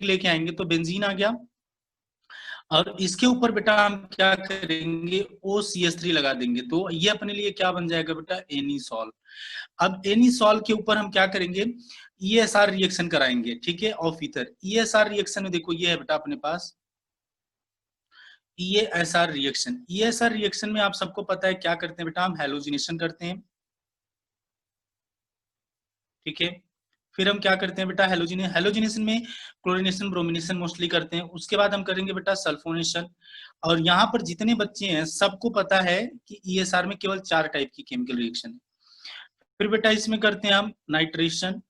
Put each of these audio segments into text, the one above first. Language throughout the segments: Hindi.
लेके आएंगे तो बेंजीन आ गया, और इसके ऊपर बेटा हम क्या करेंगे, OCH3 लगा देंगे, तो ये अपने लिए क्या बन जाएगा बेटा, एनीसॉल। अब एनीसॉल के ऊपर हम क्या करेंगे, ESR रिएक्शन कराएंगे, ठीक है, ऑफ ईथर। ESR रिएक्शन में देखो ये है बेटा अपने पास ESR रिएक्शन। ESR रिएक्शन में आप सबको पता है क्या करते हैं बेटा, हम हैलोजिनेशन करते हैं, ठीक है। फिर हम क्या करते हैं बेटा, हैलोजिनेशन में क्लोरिनेशन ब्रोमिनेशन मोस्टली करते हैं। उसके बाद हम करेंगे बेटा सल्फोनेशन। और यहाँ पर जितने बच्चे हैं सबको पता है कि ESR में केवल 4 टाइप की केमिकल रिएक्शन है। फिर बेटा इसमें करते हैं हम नाइट्रेशन।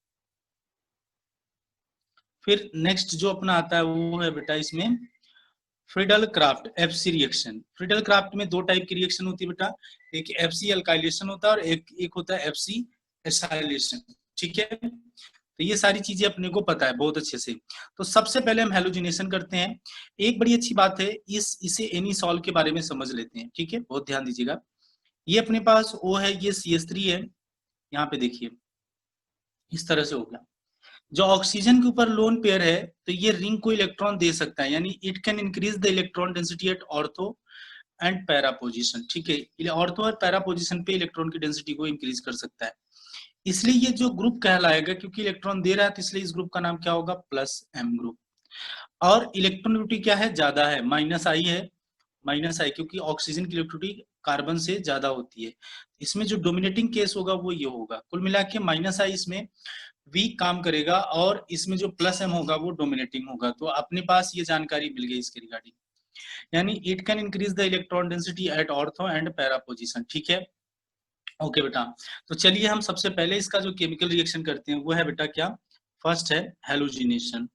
फिर नेक्स्ट जो अपना आता है वो है बेटा इसमें Friedel craft FC reaction. Friedel craft में 2 टाइप की रिएक्शन होती है बेटा, एक FC अल्काइलेशन होता है और एक होता है FC एसाइलेशन, ठीक है। तो ये सारी चीजें अपने को पता है बहुत अच्छे से। तो सबसे पहले हम हैलोजिनेशन करते हैं। एक बड़ी अच्छी बात है, इसे एनीसॉल के बारे में समझ लेते हैं, ठीक है, बहुत ध्यान दीजिएगा। ये अपने पास O है, ये CH3 है, यहाँ पे देखिए इस तरह से हो गया। जो ऑक्सीजन के ऊपर लोन पेयर है तो ये रिंग को इलेक्ट्रॉन दे सकता है, यानी it can increase the electron density at ortho and para position, ठीक है। ऑर्थो और पैरा पोजीशन पे इलेक्ट्रॉन की डेंसिटी को इंक्रीज कर सकता है। इसलिए ये जो ग्रुप कहलाएगा, क्योंकि इलेक्ट्रॉन दे रहा है तो इसलिए इस ग्रुप का नाम क्या होगा, +M ग्रुप। और इलेक्ट्रॉनिटी क्या है, ज्यादा है, -I है, -I, क्योंकि ऑक्सीजन की इलेक्ट्रॉनिटी कार्बन से ज्यादा होती है। इसमें जो डोमिनेटिंग केस होगा वो ये होगा। कुल मिला के -I इसमें वीक काम करेगा और इसमें जो +M होगा वो डोमिनेटिंग होगा। तो अपने पास ये जानकारी मिल गई इसके रिगार्डिंग, यानी it can increase the electron density at ortho and para position, ठीक है। ओके बेटा, तो चलिए हम सबसे पहले इसका जो केमिकल रिएक्शन करते हैं वो है बेटा क्या, फर्स्ट है हैलोजिनेशन।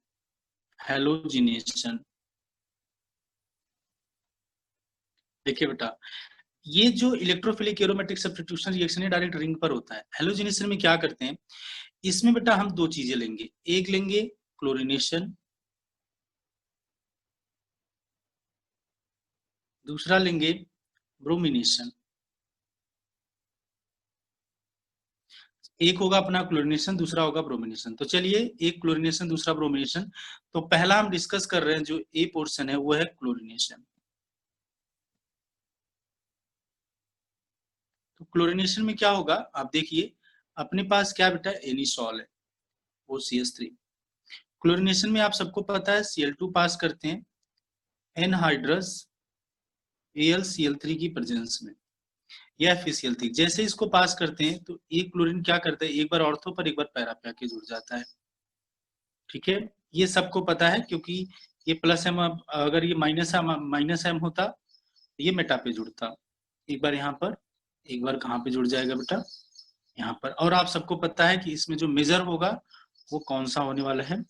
हैलोजिनेशन देखिए बेटा, ये जो इलेक्ट्रोफिलिक एरोमेटिक सब्स्टिट्यूशन रिएक्शन है डायरेक्ट रिंग पर होता है। हैलोजिनेशन में क्या करते हैं, इसमें बेटा हम 2 चीजें लेंगे, एक लेंगे क्लोरिनेशन, दूसरा लेंगे ब्रोमिनेशन। एक होगा अपना क्लोरिनेशन, दूसरा होगा ब्रोमिनेशन। तो चलिए, एक क्लोरिनेशन दूसरा ब्रोमिनेशन। तो पहला हम डिस्कस कर रहे हैं, जो ए पोर्शन है वो है क्लोरिनेशन। तो क्लोरिनेशन में क्या होगा, आप देखिए अपने पास क्या बेटा, एनीसॉल है, OCH3। क्लोरिनेशन में आप सबको पता है Cl2 पास करते हैं एनहाइड्रस AlCl3 की प्रेजेंस में, या FeCl3। जैसे इसको पास करते हैं तो एक क्लोरीन क्या करता है, एक बार ऑर्थो पर एक बार पैरा पे आके जुड़ जाता है, ठीक है। ये सबको पता है, क्योंकि ये +M, अगर ये -M होता तो ये मेटा पे जुड़ता, एक बार यहाँ पर, एक बार कहाँ पे जुड़ जाएगा बेटा, यहाँ पर। और आप सबको पता है कि इसमें जो मेजर होगा वो कौन सा होने वाला है,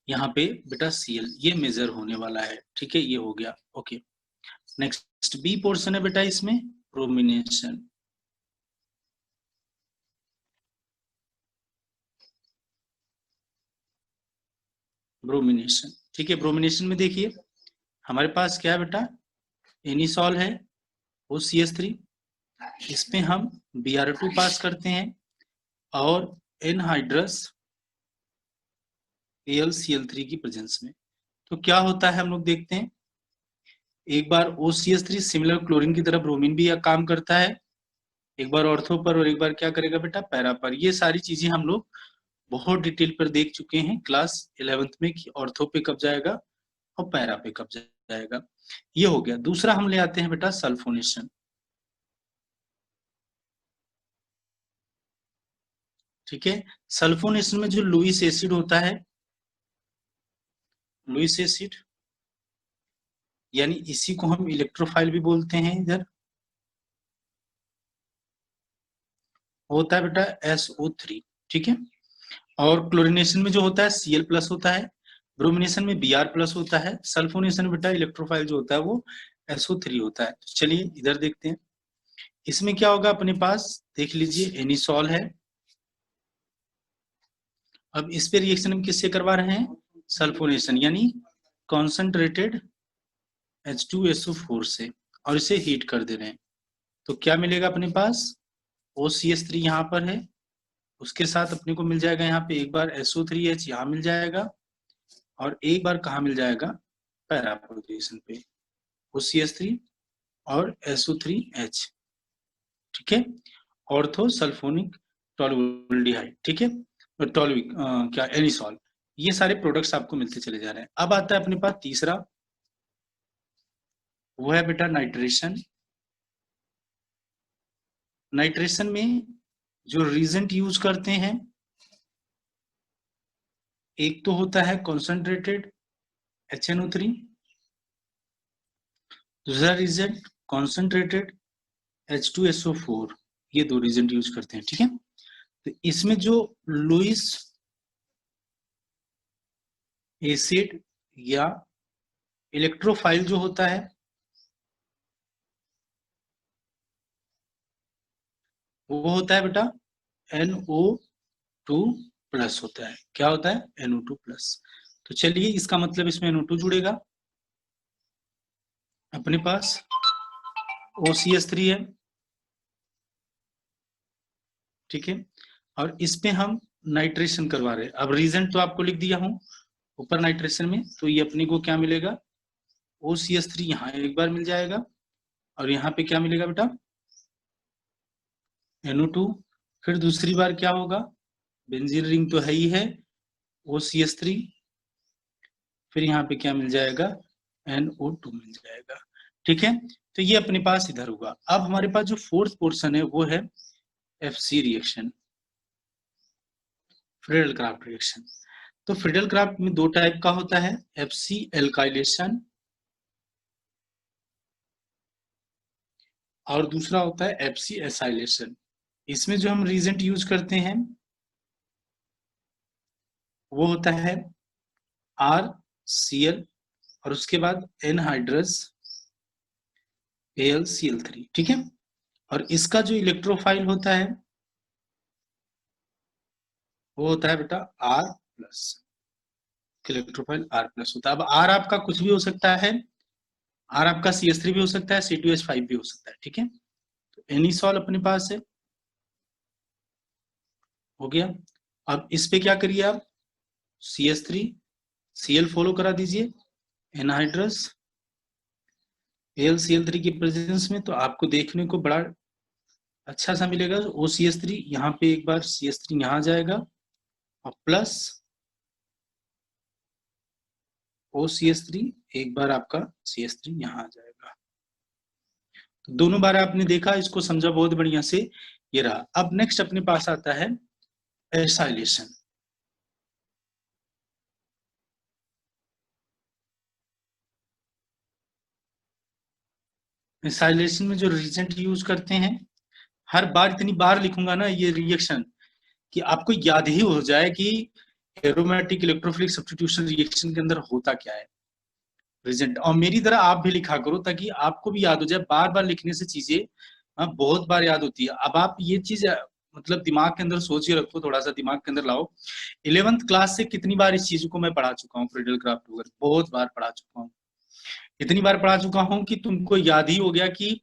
यहाँ पे बेटा Cl, ये मेजर होने वाला है, ठीक है, ये हो गया। ओके, नेक्स्ट बी पोर्शन है बेटा इसमें ब्रोमिनेशन। ब्रोमिनेशन, ठीक है। ब्रोमिनेशन में देखिए हमारे पास क्या है बेटा, एनीसॉल है OCH3, इसमें हम Br2 पास करते हैं और एनहाइड्रस AlCl3 की प्रेजेंस में। तो क्या होता है हम लोग देखते हैं, एक बार OCH3 सिमिलर क्लोरीन की तरह ब्रोमीन भी काम करता है, एक बार ऑर्थो पर और एक बार क्या करेगा बेटा, पैरा पर। ये सारी चीजें हम लोग बहुत डिटेल पर देख चुके हैं क्लास 11th में, कि ऑर्थो पे कब जाएगा और पैरा पे कब जाएगा। ये हो गया। दूसरा हम ले आते हैं बेटा सल्फोनेशन, ठीक है। सल्फोनेशन में जो लुईस एसिड होता है, लुईस एसिड, यानी इसी को हम इलेक्ट्रोफाइल भी बोलते हैं, इधर होता है बेटा SO3, ठीक है। और क्लोरिनेशन में जो होता है Cl+ होता है, ब्रोमिनेशन में Br+ होता है, सल्फोनेशन में बेटा इलेक्ट्रोफाइल जो होता है वो SO3 होता है। तो चलिए इधर देखते हैं, इसमें क्या होगा अपने पास, देख लीजिए एनीसॉल है। अब इस पे रिएक्शन हम किससे करवा रहे हैं, सल्फोनेशन, यानी कॉन्सेंट्रेटेड H2SO4 से, और इसे हीट कर दे रहे हैं। तो क्या मिलेगा अपने पास, OCH3 यहाँ पर है, उसके साथ अपने को मिल जाएगा यहाँ पे एक बार SO3H यहाँ मिल जाएगा, और एक बार कहाँ मिल जाएगा, पैरा पोजीशन पे, OCH3 और SO3H, ठीक है, ऑर्थो सल्फोनिक टॉलुइल्डिहाइड, ठीक है, टॉलुइक क्या एनिसॉल, ये सारे प्रोडक्ट्स आपको मिलते चले जा रहे हैं। अब आता है अपने पास तीसरा, वो है बेटा नाइट्रेशन। नाइट्रेशन में जो रीजेंट यूज करते हैं, एक तो होता है कॉन्सेंट्रेटेड HNO3, दूसरा रीजेंट कॉन्सेंट्रेटेड H2SO4, ये दो रीजेंट यूज करते हैं, ठीक है। तो इसमें जो लुईस एसिड या इलेक्ट्रोफाइल जो होता है, वो होता है बेटा NO2 प्लस होता है। क्या होता है? NO2 plus. तो चलिए, इसका मतलब इसमें NO2 जुड़ेगा, अपने पास OCH3 है, ठीक है, और इस पे हम नाइट्रेशन करवा रहे हैं। अब रीजेंट तो आपको लिख दिया हूं ऊपर नाइट्रेशन में, तो ये अपने को क्या मिलेगा, OCH3 यहाँ एक बार मिल जाएगा, और यहाँ पे क्या मिलेगा बेटा, NO2। फिर दूसरी बार क्या होगा, बेंजीन रिंग तो है ही है, OCH3, फिर यहाँ पे क्या मिल जाएगा, NO2 मिल जाएगा, ठीक है। तो ये अपने पास इधर होगा। अब हमारे पास जो फोर्थ पोर्शन है वो है FC reaction, Friedel craft reaction. तो फ्रीडल क्राफ्ट में दो टाइप का होता है, FC एल्काइलेशन और दूसरा होता है FC एसाइलेशन। इसमें जो हम रीजेंट यूज करते हैं वो होता है RCl और उसके बाद एनहाइड्रस AlCl3, ठीक है। और इसका जो इलेक्ट्रोफाइल होता है वो होता है बेटा R+, इलेक्ट्रोफाइल R+ होता है। अब R आपका कुछ भी हो सकता है, R आपका CH3 भी हो सकता है, C2H5 भी हो सकता है, ठीक है। तो एनिसॉल अपने पास है, हो गया। अब इस पे क्या करिए आप, CH3 Cl फॉलो करा दीजिए, एनहाइड्रस AlCl3 की प्रेजेंस में, तो आपको देखने को बड़ा अच्छा सा मिलेगा। OCH3 यहाँ पे एक बार CH3 यहाँ जाएगा और प्लस OCH3 एक बार आपका CH3 यहाँ आ जाएगा। तो दोनों बार आपने देखा, इसको समझा बहुत बढ़िया से, ये रहा। अब नेक्स्ट अपने पास आता है एसाइलेशन। एसाइलेशन में जो रिएजेंट यूज करते हैं, हर बार इतनी बार लिखूंगा ना ये रिएक्शन कि आपको याद ही हो जाए कि एरोमेटिक इलेक्ट्रोफिलिक सब्स्टिट्यूशन रिएक्शन के अंदर होता क्या है रिएजेंट। और मेरी तरह आप भी लिखा करो ताकि आपको भी याद हो जाए। बार बार लिखने से चीजें बहुत बार याद होती है। अब आप ये चीज मतलब दिमाग के अंदर सोच के रखो, थोड़ा सा दिमाग के अंदर लाओ। 11th क्लास से कितनी बार इस चीज को मैं पढ़ा चुका हूँ, फ्रीडल क्राफ्ट वगैरह बहुत बार पढ़ा चुका हूँ। इतनी बार पढ़ा चुका हूँ कि तुमको याद ही हो गया कि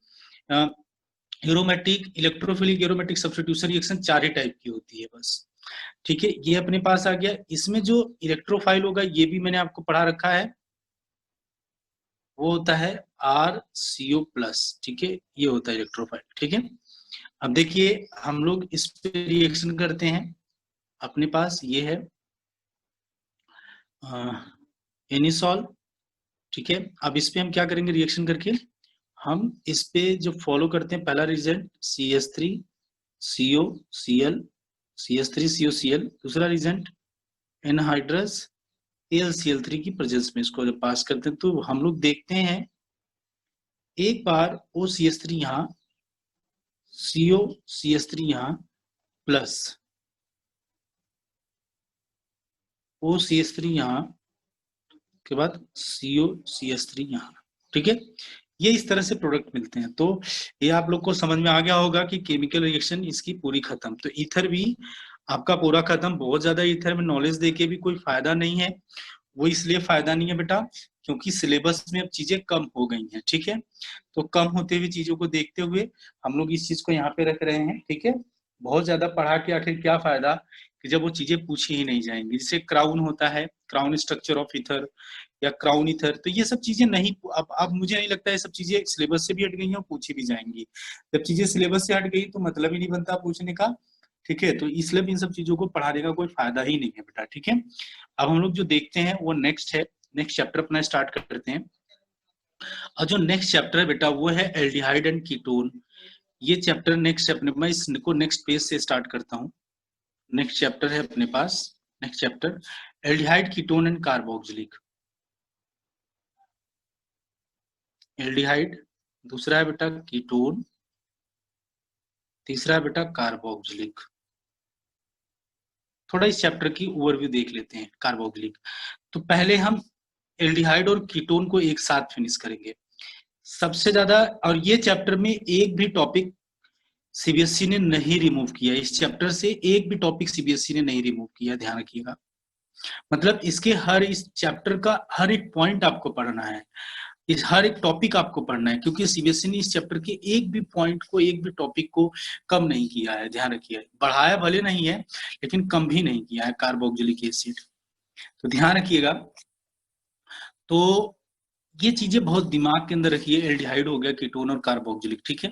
aromatic electrophilic aromatic substitution reaction 4 ही टाइप की होती है बस, ठीक है। ये अपने पास आ गया। इसमें जो इलेक्ट्रोफाइल होगा ये भी मैंने आपको पढ़ा रखा है, वो होता है RCO+, ठीक है, ये होता है इलेक्ट्रोफाइल, ठीक है। अब देखिए हम लोग इस पे रिएक्शन करते हैं, अपने पास ये है एनिसॉल, ठीक है। अब इस पे हम क्या करेंगे रिएक्शन करके, हम इस पे जो फॉलो करते हैं पहला reagent CH3 COCl, CH3 COCl, दूसरा रिएजेंट एनहाइड्रस AlCl3 की प्रेजेंस में इसको जब पास करते हैं तो हम लोग देखते हैं एक बार OCH3 यहाँ, COCH3 यहाँ प्लस OCH3 यहाँ के बाद COCH3 यहाँ, ठीक है। ये इस तरह से प्रोडक्ट मिलते हैं। तो ये आप लोग को समझ में आ गया होगा कि केमिकल रिएक्शन इसकी पूरी खत्म। तो ईथर भी आपका पूरा खत्म। बहुत ज्यादा ईथर में नॉलेज देके भी कोई फायदा नहीं है। वो इसलिए फायदा नहीं है बेटा क्योंकि सिलेबस में अब चीजें कम हो गई हैं, ठीक है। तो कम होते हुए चीजों को देखते हुए हम लोग इस चीज को यहाँ पे रख रहे हैं, ठीक है। बहुत ज्यादा पढ़ा के आखिर क्या फायदा, कि जब वो चीजें पूछी ही नहीं जाएंगी। जैसे क्राउन होता है, क्राउन स्ट्रक्चर ऑफ ईथर या क्राउन ईथर, तो ये सब चीजें नहीं, अब मुझे नहीं लगता ये सब चीजें सिलेबस से भी हट गई हैं और पूछी भी जाएंगी। जब चीजें सिलेबस से हट गई तो मतलब ही नहीं बनता पूछने का, ठीक है। तो इसलिए इन सब चीजों को पढ़ाने का कोई फायदा ही नहीं है बेटा, ठीक है। अब हम लोग जो देखते हैं वो नेक्स्ट है, नेक्स्ट चैप्टर अपना स्टार्ट करते हैं। और जो नेक्स्ट चैप्टर है बेटा वो है एल्डिहाइड एंड कीटोन। ये चैप्टर नेक्स्ट अपने, मैं इसको नेक्स्ट पेज से स्टार्ट करता हूँ। नेक्स्ट चैप्टर है अपने पास, next chapter aldehyde ketone and carboxylic. Aldehyde, दूसरा है बेटा कीटोन, तीसरा है बेटा कार्बोक्सिलिक। थोड़ा इस चैप्टर की ओवरव्यू देख लेते हैं कार्बोक्सिलिक। तो पहले हम एल्डिहाइड और कीटोन को एक साथ फिनिश करेंगे सबसे ज्यादा। और ये चैप्टर में एक भी टॉपिक सीबीएसई ने नहीं रिमूव किया, इस चैप्टर से एक भी टॉपिक सीबीएसई ने नहीं रिमूव किया, ध्यान रखिएगा। मतलब इसके हर, इस चैप्टर का हर एक पॉइंट आपको पढ़ना है, इस हर एक टॉपिक आपको पढ़ना है, क्योंकि सीबीएसई ने इस चैप्टर के एक भी पॉइंट को, एक भी टॉपिक को कम नहीं किया है, ध्यान रखिए। बढ़ाया भले नहीं है लेकिन कम भी नहीं किया है कार्बोक्सिलिक एसिड, तो ध्यान रखिएगा। तो ये चीजें बहुत दिमाग के अंदर रखिए, एल्डिहाइड हो गया, कीटोन और कार्बोक्सिलिक, ठीक है।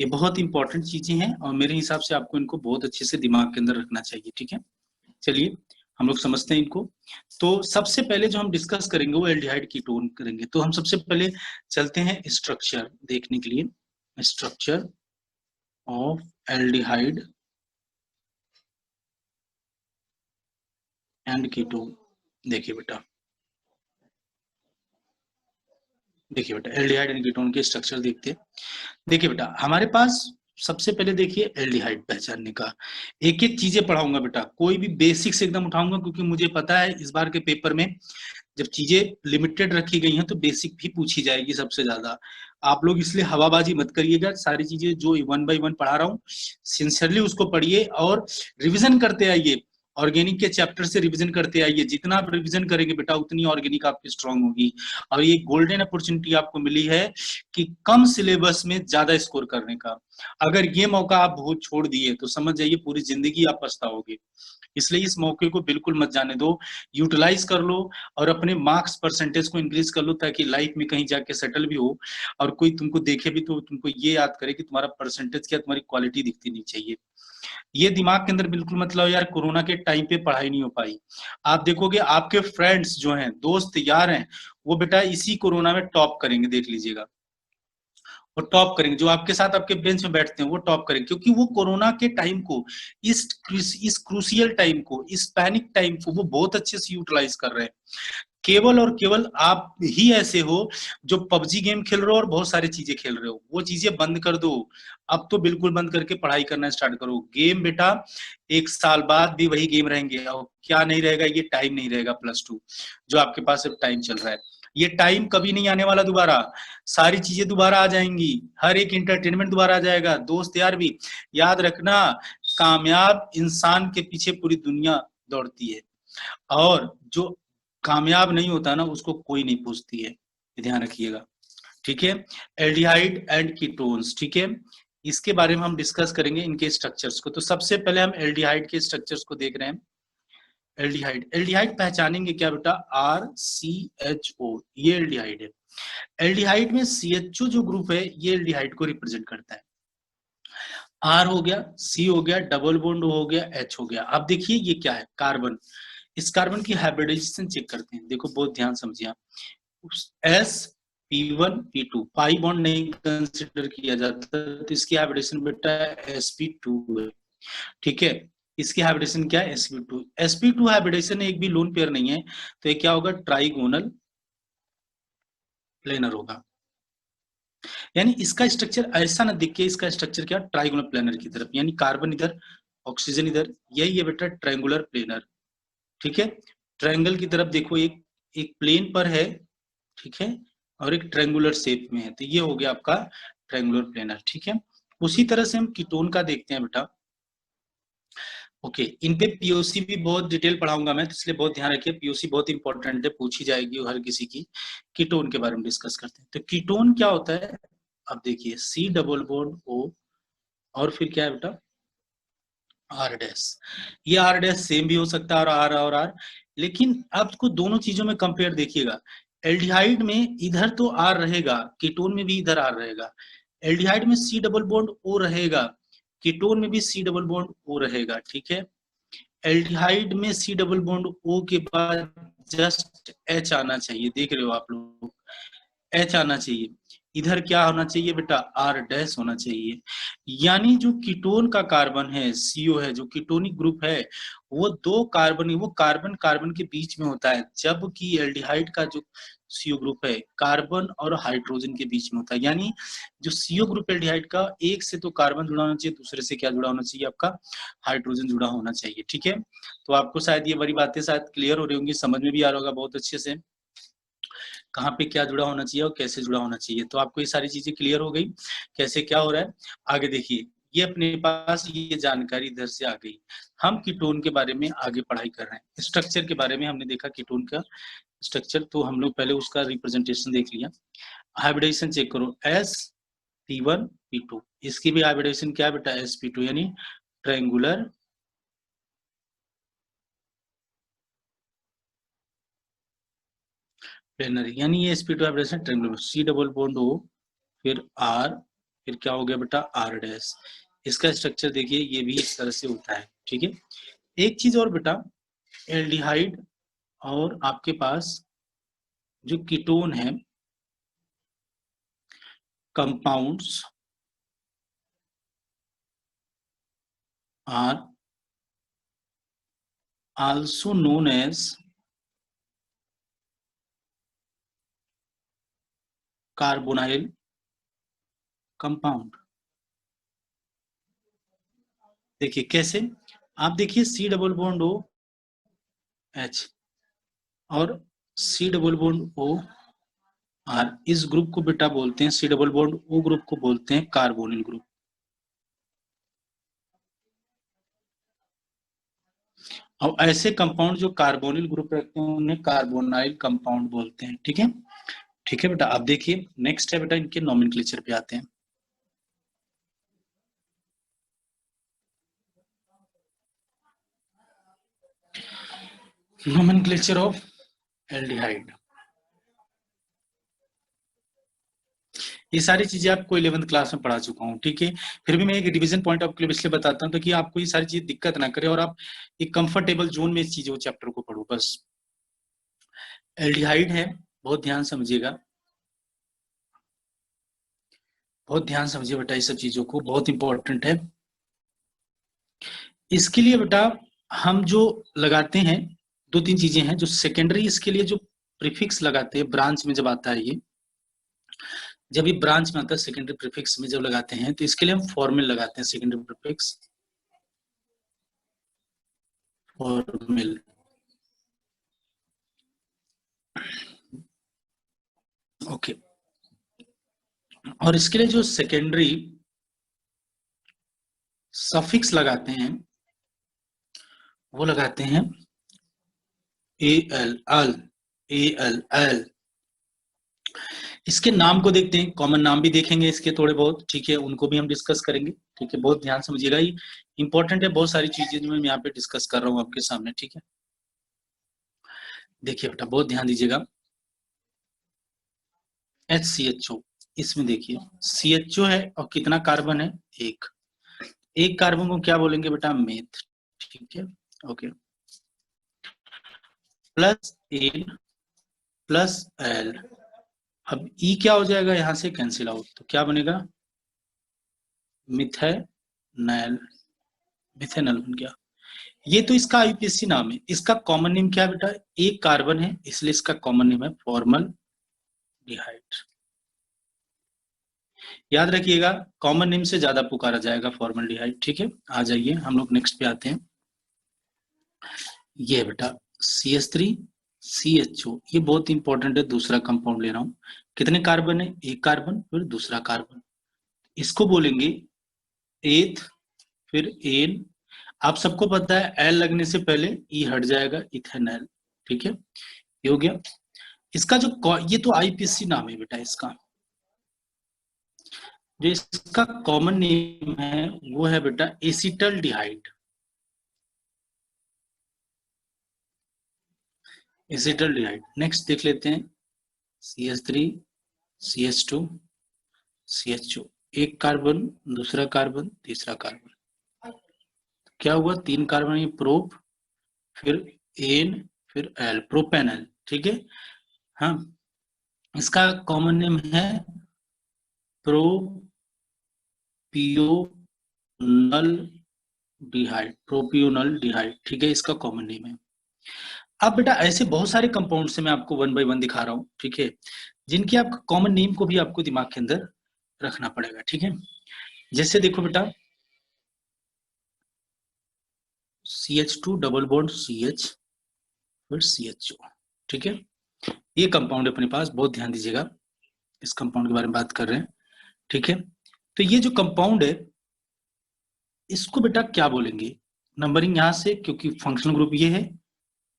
ये बहुत इंपॉर्टेंट चीजें हैं और मेरे हिसाब से आपको इनको बहुत अच्छे से दिमाग के अंदर रखना चाहिए, ठीक है। चलिए हम लोग समझते हैं इनको। तो सबसे पहले जो हम डिस्कस करेंगे वो एल्डिहाइड कीटोन करेंगे। तो हम सबसे पहले चलते हैं स्ट्रक्चर देखने के लिए, structure of aldehyde and ketone. देखिए बेटा, देखिए बेटा एल्डिहाइड एंड कीटोन के स्ट्रक्चर देखते हैं। देखिए बेटा हमारे पास सबसे पहले देखिए एल्डिहाइड पहचानने का एक एक चीजें पढ़ाऊंगा बेटा, कोई भी बेसिक्स एकदम उठाऊंगा, क्योंकि मुझे पता है इस बार के पेपर में जब चीजें लिमिटेड रखी गई हैं तो बेसिक भी पूछी जाएगी सबसे ज्यादा। आप लोग इसलिए हवाबाजी मत करिएगा, सारी चीजें जो 1 बाय 1 पढ़ा रहा हूँ सिंसियरली उसको पढ़िए और रिविजन करते आइए। ऑर्गेनिक के चैप्टर से रिवीजन करते आइए, जितना आप रिवीजन करेंगे बेटा उतनी ऑर्गेनिक आपकी स्ट्रांग होगी। और ये गोल्डन अपॉर्चुनिटी आपको मिली है कि कम सिलेबस में ज्यादा स्कोर करने का। अगर ये मौका आप बहुत छोड़ दिए तो समझ जाइए पूरी जिंदगी आप पछताओगे। इसलिए इस मौके को बिल्कुल मत जाने दो, यूटिलाइज कर लो और अपने मार्क्स परसेंटेज को इंक्रीज कर लो, ताकि लाइफ में कहीं जाके सेटल भी हो और कोई तुमको देखे भी तो तुमको ये याद करे कि तुम्हारा परसेंटेज क्या, तुम्हारी क्वालिटी दिखती नहीं चाहिए। ये दिमाग के अंदर बिल्कुल मतलब यार कोरोना के टाइम पे पढ़ाई नहीं हो पाई, आप देखोगे आपके फ्रेंड्स जो हैं, दोस्त यार हैं, वो बेटा इसी कोरोना में टॉप करेंगे, देख लीजिएगा। वो टॉप करेंगे, जो आपके साथ आपके बेंच में बैठते हैं वो टॉप करेंगे, क्योंकि वो कोरोना के टाइम को, इस क्रूसियल टाइम को, इस पैनिक टाइम को वो बहुत अच्छे से यूटिलाइज कर रहे हैं। केवल और केवल आप ही ऐसे हो जो पबजी गेम खेल रहे हो और बहुत सारी चीजें खेल रहे हो, वो चीजें बंद कर दो। अब तो बिल्कुल बंद करके पढ़ाई करना स्टार्ट करो। गेम बेटा 1 साल बाद भी वही गेम रहेंगे, और क्या नहीं रहेगा, ये टाइम नहीं रहेगा +2 जो आपके पास अब टाइम चल रहा है। ये टाइम कभी नहीं आने वाला दोबारा, सारी चीजें दोबारा आ जाएंगी, हर एक इंटरटेनमेंट दोबारा आ जाएगा, दोस्त यार भी। याद रखना, कामयाब इंसान के पीछे पूरी दुनिया दौड़ती है, और जो कामयाब नहीं होता ना उसको कोई नहीं पूछती है, ध्यान रखिएगा, ठीक है। एल्डिहाइड एंड कीटोन्स, ठीक है, इसके बारे में हम डिस्कस करेंगे, इनके स्ट्रक्चर्स को। तो सबसे पहले हम एल्डिहाइड के स्ट्रक्चर्स को देख रहे हैं। एल्डिहाइड, एल्डिहाइड पहचानेंगे क्या बेटा, RCHO, ये एल्डिहाइड है। एल्डिहाइड में CHO जो ग्रुप है ये एल्डिहाइड को रिप्रेजेंट करता है। R हो गया, C हो गया, डबल बॉन्ड हो गया, H हो गया। अब देखिए ये क्या है, कार्बन। इस कार्बन की हाइब्रिडाइजेशन चेक करते हैं, देखो बहुत ध्यान समझिए आप। sp1p2 पाई बॉन्ड नहीं कंसिडर किया जाता, तो इसकी हाइब्रिडेशन बेटा sp2 है, ठीक है। इसकी हाइब्रिडेशन क्या है, sp2। sp2 हाइब्रिडेशन एक भी लोन पेयर नहीं है, तो ये क्या होगा, ट्राइगोनल प्लेनर होगा। यानी इसका स्ट्रक्चर ऐसा ना दिखे, इसका स्ट्रक्चर क्या, ट्राइगोनल प्लेनर की तरफ, यानी कार्बन इधर, ऑक्सीजन इधर, यही है बेटा ट्रायंगुलर प्लेनर, ठीक है। ट्रायंगल की तरफ देखो, एक एक प्लेन पर है, ठीक है, और एक ट्रायंगुलर शेप में है, तो ये हो गया आपका ट्रायंगुलर प्लेनर, ठीक है। उसी तरह से हम कीटोन का देखते हैं बेटा। ओके, इन पे पीओसी भी बहुत डिटेल पढ़ाऊंगा मैं, तो इसलिए बहुत ध्यान रखिए, पीओसी बहुत इंपॉर्टेंट है, पूछी जाएगी हर किसी की। कीटोन के बारे में डिस्कस करते हैं। तो कीटोन क्या होता है, अब देखिए C डबल बॉन्ड O, और फिर क्या है बेटा आर डैश, ये आर डैश सेम भी हो सकता है और आर, लेकिन आपको दोनों चीजों में कंपेयर देखिएगा। एल्डिहाइड में इधर तो आर रहेगा, कीटोन में भी इधर आर रहेगा। एल्डिहाइड में सी डबल बॉन्ड ओ रहेगा, कीटोन में भी सी डबल बॉन्ड ओ रहेगा, ठीक है। एल्डिहाइड में सी डबल बॉन्ड ओ के बाद जस्ट एच आना चाहिए, देख रहे हो आप लोग, एच आना चाहिए। इधर क्या होना चाहिए बेटा, आर डैश होना चाहिए। यानी जो कीटोन का कार्बन है, सीओ है, जो कीटोनिक ग्रुप है, वो दो कार्बन, वो कार्बन कार्बन के बीच में होता है, जबकि एल्डिहाइड का जो सीओ ग्रुप है कार्बन और हाइड्रोजन के बीच में होता है। यानी जो सीओ ग्रुप एल्डिहाइड का, एक से तो कार्बन जुड़ा होना चाहिए, दूसरे से क्या जुड़ा होना चाहिए, आपका हाइड्रोजन जुड़ा होना चाहिए, ठीक है। तो आपको शायद ये बड़ी बातें शायद क्लियर हो रही होंगी, समझ में भी आ रहा होगा बहुत अच्छे से, कहाँ पे क्या जुड़ा होना चाहिए और कैसे जुड़ा होना चाहिए। तो आपको ये सारी चीजें क्लियर हो गई, कैसे क्या हो रहा है। आगे देखिए, ये अपने पास ये जानकारी इधर से आ गई। हम कीटोन के बारे में आगे पढ़ाई कर रहे हैं, स्ट्रक्चर के बारे में हमने देखा कीटोन का स्ट्रक्चर, तो हम लोग पहले उसका रिप्रेजेंटेशन देख लिया। हाइब्रिडेशन चेक करो, sp1p2, इसकी भी हाइब्रिडेशन क्या है बेटा, sp2, यानी ट्रायंगुलर प्लेनरी, यानी ये sp2 hybridisation triangular, C double bond O, फिर आर, फिर क्या हो गया बेटा, आर डैश। इसका स्ट्रक्चर देखिए, ये भी इस तरह से होता है, ठीक है। एक चीज और बेटा, एल्डिहाइड और आपके पास जो कीटोन है, compounds are also known as carbonyl compound. देखिए कैसे, आप देखिए C double bond O H और C double bond O R, इस ग्रुप को बेटा बोलते हैं, C double bond O group को बोलते हैं कार्बोनिल ग्रुप। और ऐसे कंपाउंड जो कार्बोनिल ग्रुप रखते हैं उन्हें कार्बोनाइल कंपाउंड बोलते हैं, ठीक है। ठीक है बेटा, अब देखिए नेक्स्ट है बेटा, इनके नोमेनक्लेचर पे आते हैं। नोमेनक्लेचर ऑफ एल्डिहाइड, ये सारी चीजें आपको 11th क्लास में पढ़ा चुका हूँ, ठीक है। फिर भी मैं एक डिवीजन पॉइंट ऑफ व्यू इसलिए बताता हूँ ताकि आपको ये सारी चीज दिक्कत ना करे और आप एक कंफर्टेबल जोन में इस चीजों चैप्टर को पढ़ो बस। एल्डिहाइड है, बहुत ध्यान समझिएगा, बहुत ध्यान समझिए बेटा, इस सब चीजों को बहुत इंपॉर्टेंट है। इसके लिए बेटा हम जो लगाते हैं, दो तीन चीजें हैं जो सेकेंडरी, इसके लिए जो प्रीफिक्स लगाते हैं ब्रांच में जब आता है, ये जब ये ब्रांच में आता है सेकेंडरी प्रीफिक्स में जब लगाते हैं, तो इसके लिए हम फॉर्मल लगाते हैं, सेकेंडरी प्रीफिक्स फॉर्मल। ओके, और इसके लिए जो सेकेंडरी सफिक्स लगाते हैं वो लगाते हैं A L L, A L L. इसके नाम को देखते हैं, कॉमन नाम भी देखेंगे इसके थोड़े बहुत, ठीक है, उनको भी हम डिस्कस करेंगे, ठीक है। बहुत ध्यान समझिएगा, ये इंपॉर्टेंट है, बहुत सारी चीजें जो मैं यहाँ पे डिस्कस कर रहा हूँ आपके सामने, ठीक है। देखिए बेटा बहुत ध्यान दीजिएगा, HCHO, इसमें देखिए CHO है और कितना कार्बन है, एक, एक कार्बन को क्या बोलेंगे बेटा, मेथ, ठीक है। Okay, plus N plus L, अब ई क्या हो जाएगा, यहां से कैंसिल आउट, तो क्या बनेगा, मिथेनल, मिथेनल बन गया। ये तो इसका आईपीएससी नाम है, इसका कॉमन नेम क्या है बेटा, एक कार्बन है इसलिए इसका कॉमन नेम है फॉर्मल डिहाइड। याद रखिएगा, कॉमन नेम से ज्यादा पुकारा जाएगा फॉर्मल डिहाइड, ठीक है। आ जाइए हम लोग नेक्स्ट पे आते हैं। ये बेटा CH3CHO, ये बहुत इंपॉर्टेंट है, दूसरा कंपाउंड ले रहा हूं। कितने कार्बन है, एक कार्बन, फिर दूसरा कार्बन, इसको बोलेंगे एथ, फिर एन। आप सबको पता है एल लगने से पहले ई हट जाएगा, इथेनॉल, ठीक है, ये हो गया। इसका जो ये तो आईपीएससी नाम है बेटा इसका, जो इसका कॉमन नेम है वो है बेटा एसिटल डिहाइड, एसिटल्डिहाइड। नेक्स्ट देख लेते हैं CH3 CH2 CH2, एक कार्बन, दूसरा कार्बन, तीसरा कार्बन, क्या हुआ, 3 कार्बन, ये प्रोप, फिर एन, फिर एल, प्रोपेनल। ठीक है, हाँ, इसका कॉमन नेम है प्रोपियोनल डिहाइड, प्रोपियोनल डिहाइड। ठीक है, इसका कॉमन नेम है। अब बेटा ऐसे बहुत सारे कंपाउंड से मैं आपको 1 बाय 1 दिखा रहा हूँ, ठीक है, जिनके आपका कॉमन नेम को भी आपको दिमाग के अंदर रखना पड़ेगा। ठीक है, जैसे देखो बेटा CH2 डबल बॉन्ड CH, फिर CHO। ठीक है, ये कंपाउंड अपने पास, बहुत ध्यान दीजिएगा, इस कंपाउंड के बारे में बात कर रहे हैं। ठीक है, तो ये जो कंपाउंड है इसको बेटा क्या बोलेंगे, नंबरिंग यहां से, क्योंकि फंक्शनल ग्रुप ये है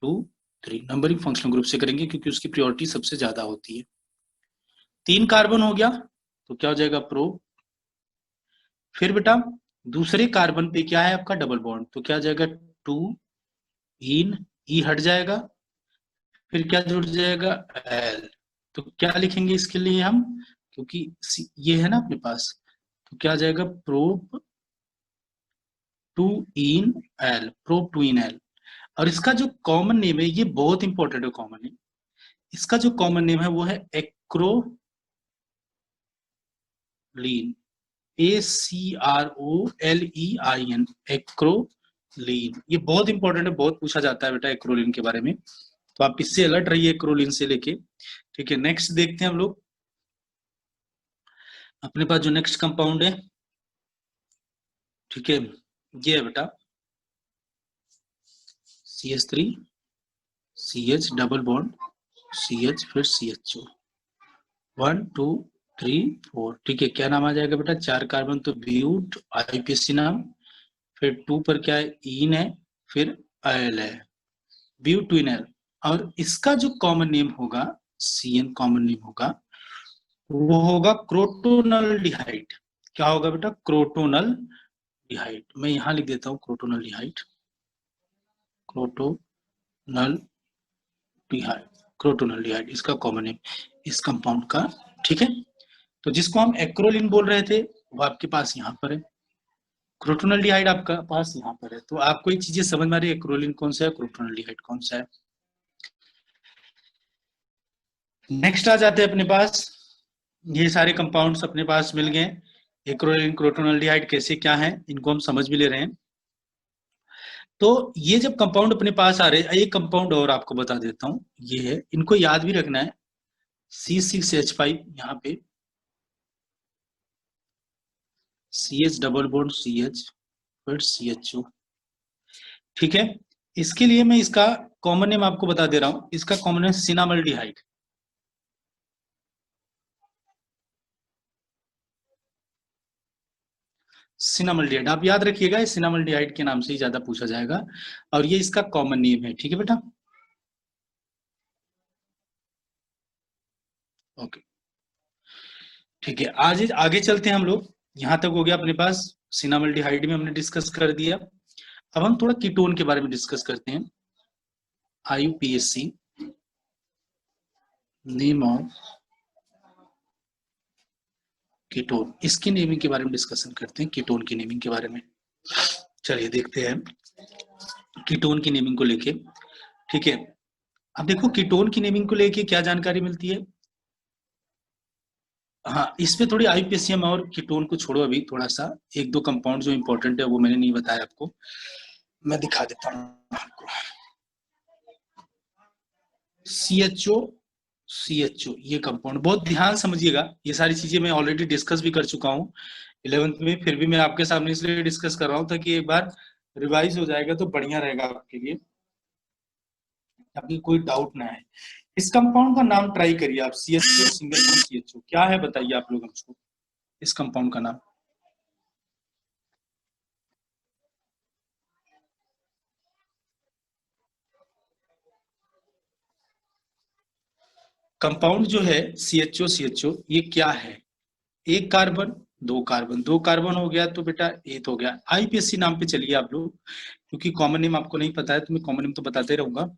2 3, नंबरिंग फंक्शनल ग्रुप से करेंगे क्योंकि उसकी प्रायोरिटी सबसे ज्यादा होती है। 3 कार्बन हो गया तो क्या हो जाएगा, प्रो। फिर बेटा दूसरे कार्बन पे क्या है आपका, डबल बॉन्ड, तो क्या हो जाएगा, 2 इन, ई हट जाएगा, फिर क्या जुड़ जाएगा, एल। तो क्या लिखेंगे इसके लिए हम, क्योंकि ये है ना अपने पास, तो क्या आ जाएगा, prop 2 in L, prop 2 in L. और इसका जो कॉमन नेम है, ये बहुत इंपॉर्टेंट है कॉमन नेम, इसका जो कॉमन नेम है वो है एक्रोलीन, ACROLEIN, एक्रोलीन। ये बहुत इंपॉर्टेंट है, बहुत पूछा जाता है बेटा एक्रोलीन के बारे में, तो आप इससे अलर्ट रहिए एक्रोलीन से लेके। ठीक है, नेक्स्ट देखते हैं हम लोग अपने पास जो नेक्स्ट कंपाउंड है। ठीक है, ये है बेटा CH3 CH double bond CH, फिर CHO, 1 2 3 4। ठीक है, क्या नाम आ जाएगा बेटा, 4 कार्बन तो ब्यूट, IUPAC नाम, फिर 2 पर क्या है, इन है, फिर एल है, ब्यूटिनल। और इसका जो कॉमन नेम होगा, CN कॉमन नेम होगा, वो होगा क्रोटोनल डिहाइड। क्या होगा बेटा, क्रोटोनल डिहाइड। मैं यहां लिख देता हूं क्रोटोनल डिहाइड, क्रोटोनल डिहाइड, क्रोटोनल डिहाइड इसका कॉमन नेम इस कंपाउंड का। ठीक है, तो जिसको हम एक्रोलिन बोल रहे थे वो आपके पास यहाँ पर है, क्रोटोनल डिहाइड आपका पास यहाँ पर है। तो आपको एक चीजें समझ में आ रही है, एक्रोलिन कौन सा है, क्रोटोनल डिहाइड कौन सा है। नेक्स्ट आ जाते हैं अपने पास, ये सारे कंपाउंड्स अपने पास मिल गए, एक्रोलिन क्रोटोनल डिहाइड कैसे क्या है, इनको हम समझ भी ले रहे हैं। तो ये जब कंपाउंड अपने पास आ रहे हैं, एक कंपाउंड और आपको बता देता हूं, ये है, इनको याद भी रखना है, C6H5 यहाँ पे, CH डबल बॉन्ड CH, फिर CHO। ठीक है, इसके लिए मैं इसका कॉमन नेम आपको बता दे रहा हूं, इसका कॉमन नेम सिनामल्डिहाइड। सिनामल्डिहाइड आप याद रखिएगा, इस सिनामल्डिहाइड के नाम से ही ज्यादा पूछा जाएगा, और ये इसका कॉमन नेम है। ठीक है बेटा, ओके। ठीक है, आज आगे चलते हैं हम लोग, यहां तक हो गया अपने पास, सिनामल्डिहाइड में हमने डिस्कस कर दिया। अब हम थोड़ा कीटोन के बारे में डिस्कस करते हैं। IUPAC नेम ऑफ कीटोन, इसकी नेमिंग के बारे में डिस्कशन करते हैं, कीटोन की नेमिंग के बारे में। चलिए देखते हैं कीटोन की नेमिंग को लेके। ठीक है, अब देखो कीटोन की नेमिंग को लेके क्या जानकारी मिलती है। हाँ, इसमें थोड़ी IUPAC और कीटोन को छोड़ो, अभी थोड़ा सा एक दो कंपाउंड जो इंपॉर्टेंट है वो मैंने नहीं बताया आपको, मैं दिखा देता हूँ आपको। CHO ये कंपाउंड बहुत ध्यान समझिएगा, ये सारी चीजें मैं ऑलरेडी डिस्कस भी कर चुका हूँ 11th में, फिर भी मैं आपके सामने इसलिए डिस्कस कर रहा हूँ ताकि एक बार रिवाइज हो जाएगा तो बढ़िया रहेगा आपके लिए, ताकि कोई डाउट ना है। इस कंपाउंड का नाम ट्राई करिए आप, CHO सिंगल बॉन्ड CHO, क्या है बताइए आप लोग हमको इस कंपाउंड का नाम। कंपाउंड जो है CHO ये क्या है, एक कार्बन, दो कार्बन, दो कार्बन हो गया तो बेटा एथ हो गया। IUPAC नाम पे चलिए आप लोग, क्योंकि कॉमन नेम आपको नहीं पता है तो मैं कॉमन नेम तो बताते रहूंगा।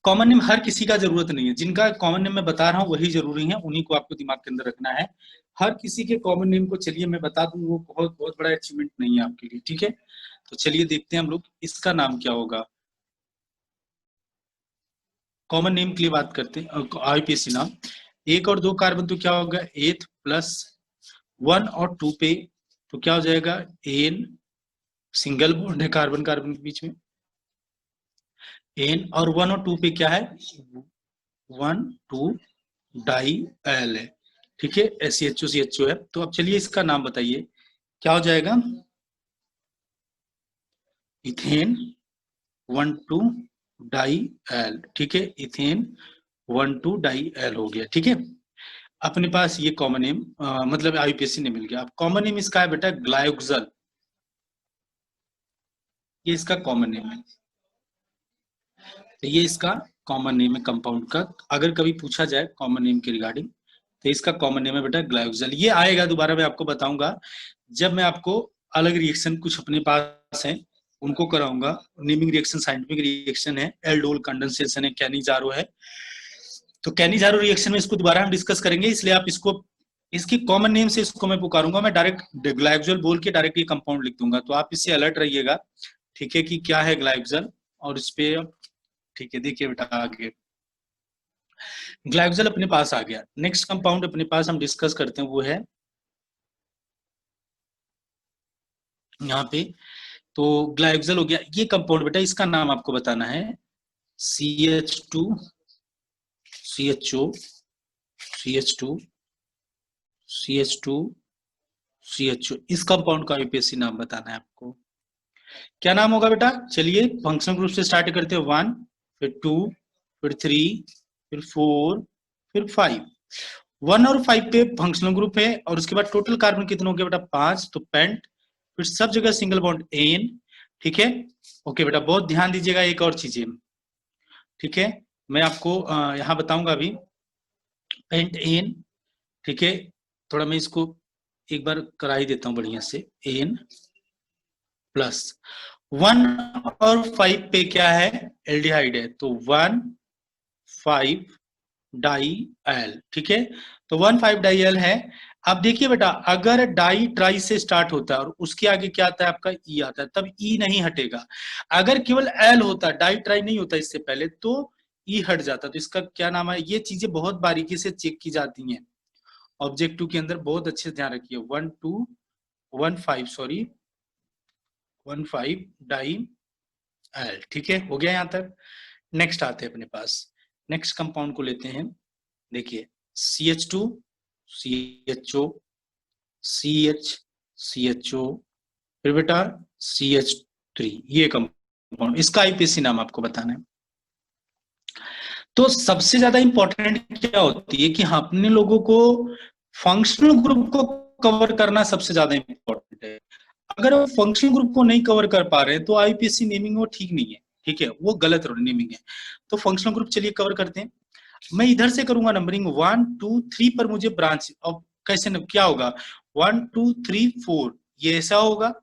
कॉमन नेम हर किसी का जरूरत नहीं है, जिनका कॉमन नेम मैं बता रहा हूँ वही जरूरी है, उन्हीं को आपको दिमाग के अंदर रखना है। हर किसी के कॉमन नेम को चलिए मैं बता दूं, वो बहुत बहुत बड़ा अचीवमेंट नहीं है आपके लिए, ठीक है। तो चलिए देखते हैं हम लोग इसका नाम क्या होगा। कॉमन नेम के लिए बात करते हैं, आईपीएसी नाम। 1 और 2 कार्बन तो क्या होगा, एथ प्लस 1 और 2 पे तो क्या हो जाएगा, एन, सिंगल बॉन्ड है कार्बन कार्बन के बीच में, एन, और 1 और 2 पे क्या है, 1 2 डाई एल है, ठीक है, SCHO है। तो अब चलिए इसका नाम बताइए क्या हो जाएगा, इथेन 1 2 डाई एल, ठीक है, इथेन 1 2 डाई एल हो गया, ठीक है। अपने पास ये कॉमन नेम मतलब आईपीएसी ने मिल गया। अब कॉमन नेम इसका है बेटा ग्लायोक्सल, ये इसका कॉमन नेम है, तो ये इसका कॉमन नेम है कंपाउंड का। अगर कभी पूछा जाए कॉमन नेम के रिगार्डिंग तो इसका कॉमन नेम है बेटा ग्लायोक्सल। ये आएगा दोबारा, मैं आपको बताऊंगा जब मैं आपको अलग रिएक्शन कुछ अपने पास है उनको कराऊंगा। नेमिंग रिएक्शन साइंटिफिक रिएक्शन है, एल्डोल कंडेंसेशन है, कैनिजारो है, तो कैनिजारो रिएक्शन में इसको दोबारा हम डिस्कस करेंगे, इसलिए आप इसको इसकी कॉमन नेम से इसको मैं पुकारूंगा, मैं डायरेक्ट ग्लायोक्सल बोल के डायरेक्ट ये कंपाउंड लिख दूंगा, तो आप इससे अलर्ट रहिएगा, ठीक है, कि क्या है ग्लायोक्सल। और इस पे ठीक है, देखिए बेटा आगे ग्लायोक्सल अपने पास आ गया। नेक्स्ट कंपाउंड अपने पास हम डिस्कस करते हैं वो है यहाँ पे, तो ग्लायोक्सल हो गया ये कंपाउंड बेटा, इसका नाम आपको बताना है CH2 CHO CH2 CH2 CHO, इस कंपाउंड का आईपीएसी नाम बताना है आपको। क्या नाम होगा बेटा, चलिए फंक्शनल ग्रुप से स्टार्ट करते हैं, 1 फिर 2 फिर 3 फिर 4 फिर 5। 1 और 5 पे फंक्शनल ग्रुप है, और उसके बाद टोटल कार्बन कितने हो गए बेटा 5, तो पेंट, फिर सब जगह सिंगल बॉन्ड एन, ठीक है। ओके बेटा, बहुत ध्यान दीजिएगा एक और चीजें, ठीक है, मैं आपको यहाँ बताऊंगा अभी, पेंट एन, ठीक है, थोड़ा मैं इसको एक बार करा ही देता हूँ बढ़िया से, एन प्लस 1 और 5 पे क्या है, एल्डिहाइड है, तो 1 5 डाई एल, ठीक है, तो 1 5 डाई एल है। अब देखिए बेटा, अगर डाई ट्राई से स्टार्ट होता है और उसके आगे क्या आता है आपका ई आता है, तब ई नहीं हटेगा। अगर केवल एल होता, डाई ट्राई नहीं होता इससे पहले, तो ई हट जाता। तो इसका क्या नाम है, ये चीजें बहुत बारीकी से चेक की जाती हैं ऑब्जेक्टिव के अंदर, बहुत अच्छे से ध्यान रखिए। 1 2 1 5 सॉरी 1 5 डाई एल, ठीक है, हो गया यहाँ तक। नेक्स्ट आते हैं अपने पास, नेक्स्ट कंपाउंड को लेते हैं, देखिए CH2 CHO CH CHO, फिर बेटा CH3, ये कंपाउंड, इसका आईपीएसी नाम आपको बताना है। तो सबसे ज्यादा इंपॉर्टेंट क्या होती है कि अपने लोगों को फंक्शनल ग्रुप को कवर करना सबसे ज्यादा इंपॉर्टेंट है। अगर वो फंक्शनल ग्रुप को नहीं कवर कर पा रहे हैं तो आईपीएसी नेमिंग वो ठीक नहीं है, ठीक है, वो गलत नेमिंग है। तो फंक्शनल ग्रुप चलिए कवर करते हैं। मैं इधर से करूंगा नंबरिंग 1 2 3 पर मुझे ब्रांच, अब कैसे क्या होगा 1 2 3 4, ये ऐसा होगा,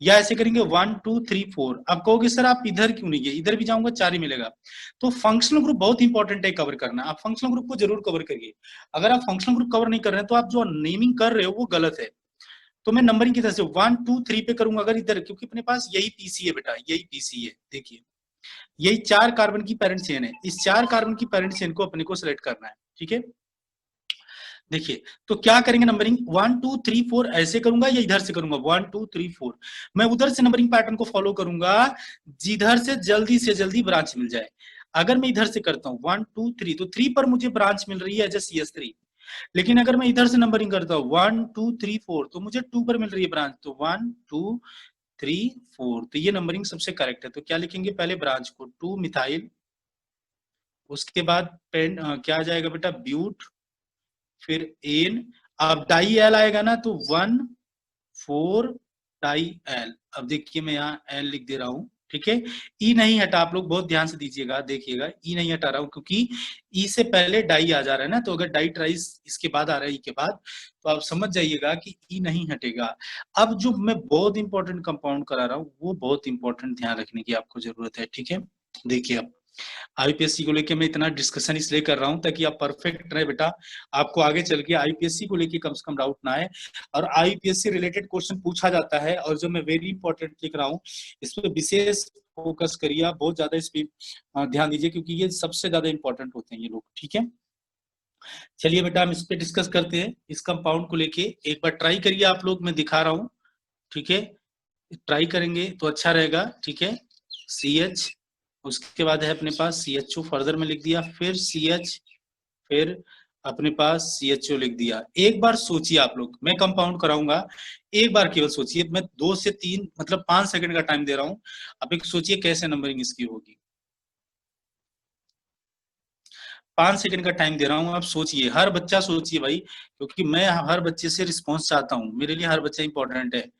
या ऐसे करेंगे 1 2 3 4। अब कहोगे सर आप इधर क्यों नहीं गए, इधर भी जाऊंगा 4 ही मिलेगा। तो फंक्शनल ग्रुप बहुत इंपॉर्टेंट है कवर करना, आप फंक्शनल ग्रुप को जरूर कवर करिए। अगर आप फंक्शनल ग्रुप कवर नहीं कर रहे हैं तो आप जो नेमिंग कर रहे हो वो गलत है। तो मैं नंबरिंग की तरह से 1 2 3 पे करूंगा अगर इधर, क्योंकि अपने पास यही पीसी है बेटा, यही पीसी है, देखिए यही 4 कार्बन की पेरेंट चेन है, इस 4 कार्बन की पेरेंट चेन को अपने को सिलेक्ट करना है, ठीक है। देखिए तो क्या करेंगे, नंबरिंग 1 2 3 4 ऐसे करूंगा या इधर से करूंगा 1 2 3 4, मैं उधर से नंबरिंग पैटर्न को फॉलो करूंगा जिधर से जल्दी ब्रांच मिल जाए। अगर मैं इधर से करता हूँ 1 2 3, तो 3 पर मुझे ब्रांच मिल रही है एज CS3, लेकिन अगर मैं इधर से नंबरिंग करता हूँ 1 2 3 4, तो मुझे 2 पर मिल रही है ब्रांच, तो 1 2 3 4, तो ये नंबरिंग सबसे करेक्ट है। तो क्या लिखेंगे, पहले ब्रांच को 2 मिथाइल, उसके बाद पेन क्या आ जाएगा बेटा ब्यूट, फिर एन, अब डाई एल आएगा ना, तो 1 4 डाई एल। अब देखिए मैं यहाँ एल लिख दे रहा हूँ, ठीक है, ई नहीं हटा, आप लोग बहुत ध्यान से दीजिएगा, देखिएगा ई नहीं हटा रहा हूँ क्योंकि ई से पहले डाई आ जा रहा है ना, तो अगर डाई ट्राइस इसके बाद आ रहा है ई के बाद, तो आप समझ जाइएगा कि ई नहीं हटेगा। अब जो मैं बहुत इंपॉर्टेंट कंपाउंड करा रहा हूँ वो बहुत इंपॉर्टेंट ध्यान रखने की आपको जरूरत है, ठीक है। देखिए अब आईपीएससी को लेके मैं इतना डिस्कशन इसलिए कर रहा हूँ ताकि आप परफेक्ट रहे बेटा, आपको आगे चल के आईपीएससी को लेके कम से कम डाउट ना आए। और आईपीएससी रिलेटेड क्वेश्चन पूछा जाता है, और जो मैं वेरी इंपॉर्टेंट लिख रहा हूँ इस पर विशेष फोकस करिए, आप बहुत ज्यादा इस पर ध्यान दीजिए, क्योंकि ये सबसे ज्यादा इंपॉर्टेंट होते हैं ये लोग। ठीक है, चलिए बेटा हम इस पे डिस्कस करते हैं, इस कंपाउंड को लेके एक बार ट्राई करिए आप लोग, मैं दिखा रहा हूँ। ठीक है, ट्राई करेंगे तो अच्छा रहेगा। ठीक है, सी एच, उसके बाद है अपने पास सी एच ओ, फर्दर में लिख दिया, फिर सी एच, फिर अपने पास सी एच ओ लिख दिया। एक बार सोचिए आप लोग, मैं कंपाउंड कराऊंगा, एक बार केवल सोचिए, मैं 2 से 3 मतलब 5 सेकंड का टाइम दे रहा हूँ, आप एक सोचिए कैसे नंबरिंग इसकी होगी। 5 सेकंड का टाइम दे रहा हूँ, आप सोचिए, हर बच्चा सोचिए भाई, क्योंकि मैं हर बच्चे से रिस्पॉन्स चाहता हूँ, मेरे लिए हर बच्चा इंपॉर्टेंट है।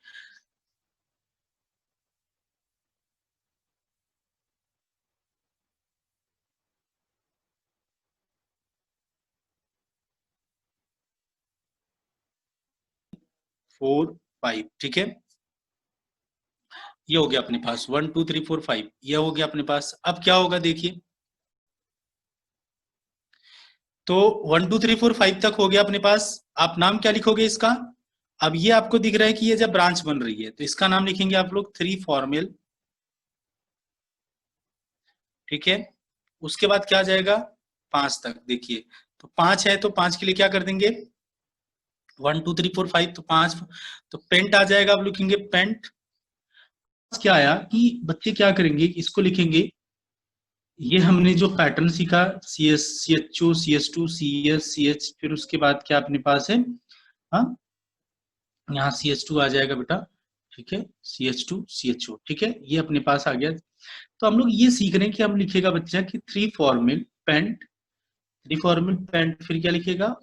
फोर, फाइव, ठीक है, ये हो गया अपने पास 1 2 3 4 5, ये हो गया अपने पास। अब क्या होगा देखिए, तो 1 2 3 4 5 तक हो गया अपने पास। आप नाम क्या लिखोगे इसका? अब ये आपको दिख रहा है कि ये जब ब्रांच बन रही है तो इसका नाम लिखेंगे आप लोग 3 फॉर्मेल। ठीक है, उसके बाद क्या आ जाएगा? 5 तक देखिए, तो 5 है तो 5 के लिए क्या कर देंगे? 1 2 3 4 5, तो 5, तो पेंट आ जाएगा, आप लिखेंगे पेंट। क्या आया कि बच्चे क्या करेंगे, इसको लिखेंगे, ये हमने जो पैटर्न सीखा, C S, C H O, C S two, C S, C H, फिर उसके बाद क्या अपने पास है, हाँ, यहाँ सी एच टू आ जाएगा बेटा। ठीक है, C H two, C H O, ठीक है, ये अपने पास आ गया। तो हम लोग ये सीख रहे हैं कि हम लिखेगा बच्चा कि 3 फॉर्मिल पेंट, 3 फॉर्मिल पेंट, फिर क्या लिखेगा,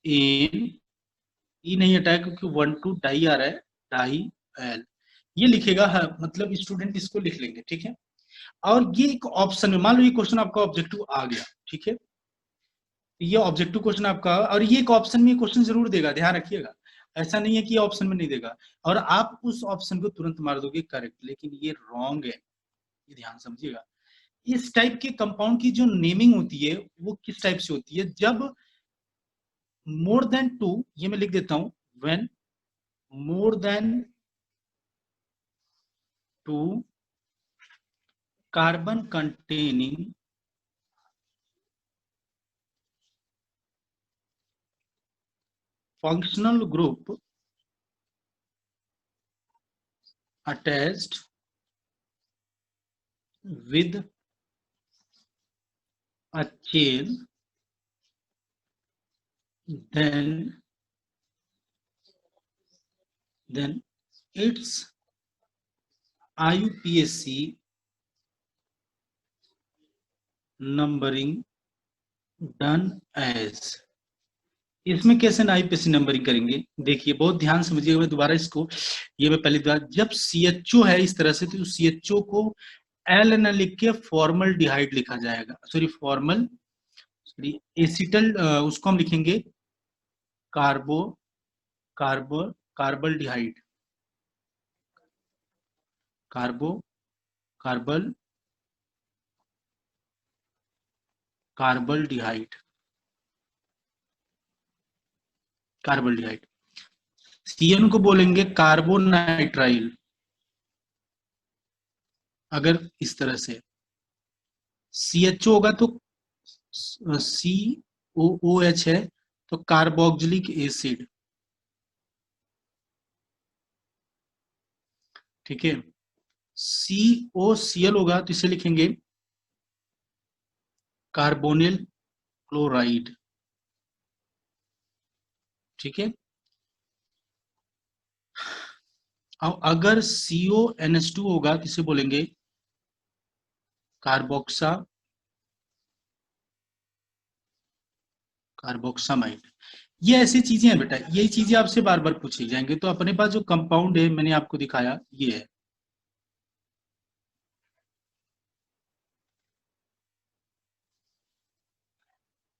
एन, ई नहीं हटाया क्योंकि 1 2 डाई आ रहा है, डाई एल, ये लिखेगा, हाँ, मतलब स्टूडेंट इसको लिख लेंगे। ठीक है, और ये एक ऑप्शन में, मान लो ये क्वेश्चन आपका ऑब्जेक्टिव आ गया, ठीक है, ये ऑब्जेक्टिव क्वेश्चन आपका, और ये एक ऑप्शन में क्वेश्चन जरूर देगा, ध्यान रखिएगा, ऐसा नहीं है कि ये ऑप्शन में नहीं देगा, और आप उस ऑप्शन को तुरंत मार दोगे करेक्ट, लेकिन ये रॉन्ग है, ये ध्यान समझिएगा। इस टाइप के कंपाउंड की जो नेमिंग होती है वो किस टाइप से होती है, जब मोर देन टू, ये मैं लिख देता हूं, when more than two carbon containing functional group attached with a chain, then its IUPAC numbering done as। इसमें कैसे आईपीएससी नंबरिंग करेंगे, देखिए बहुत ध्यान से समझिएगा, मैं दोबारा इसको, ये मैं पहली बार, जब सीएचओ है इस तरह से, तो सीएचओ को एल न लिख के फॉर्मल डिहाइड लिखा जाएगा, सॉरी फॉर्मल, सॉरी एसिटल, उसको हम लिखेंगे कार्बो, कार्बो, carpal डिहाइड, कार्बो, carpal, carpal डिहाइड, carpal डिहाइड। CN को बोलेंगे कार्बोनाइट्राइल, अगर इस तरह से सीएचओ होगा तो सी ओ ओ एच है, तो कार्बोक्सिलिक एसिड। ठीक है, सी ओ सी एल होगा तो इसे लिखेंगे कार्बोनिल क्लोराइड। ठीक है, अब अगर सीओ एन एच टू होगा तो इसे बोलेंगे कार्बोक्सा, कार्बोक्सामाइड। ये ऐसी चीजें हैं बेटा, यही चीजें आपसे बार बार पूछी जाएंगे, तो अपने पास जो कंपाउंड है मैंने आपको दिखाया ये है।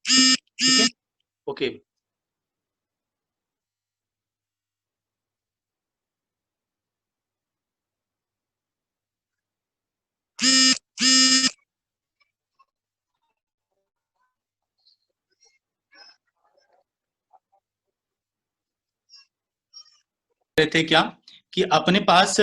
ठीक है, ओके। रहे थे क्या कि अपने पास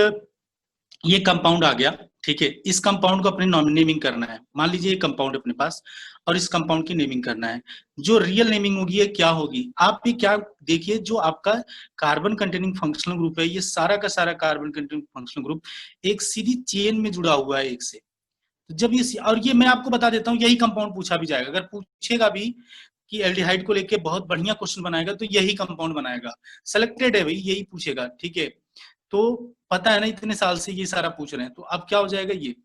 ये कंपाउंड आ गया, ठीक है, इस कंपाउंड को अपने नेमिंग करना है। मान लीजिए ये कंपाउंड अपने पास और इस कंपाउंड की नेमिंग करना है। जो रियल नेमिंग होगी ये क्या होगी, आप भी क्या देखिए, जो आपका कार्बन कंटेनिंग फंक्शनल ग्रुप है, ये सारा का सारा कार्बन कंटेनिंग फंक्शनल ग्रुप एक सीधी चेन में जुड़ा हुआ है एक से। तो जब ये, और ये मैं आपको बता देता हूँ, यही कंपाउंड पूछा भी जाएगा, अगर पूछेगा भी कि एल्डिहाइड को लेके बहुत बढ़िया क्वेश्चन बनाएगा तो यही कंपाउंड बनाएगा, सेलेक्टेड है भाई, यही पूछेगा, ठीक है। तो पता है ना, इतने साल से ये सारा पूछ रहे हैं। तो अब क्या हो जाएगा, ये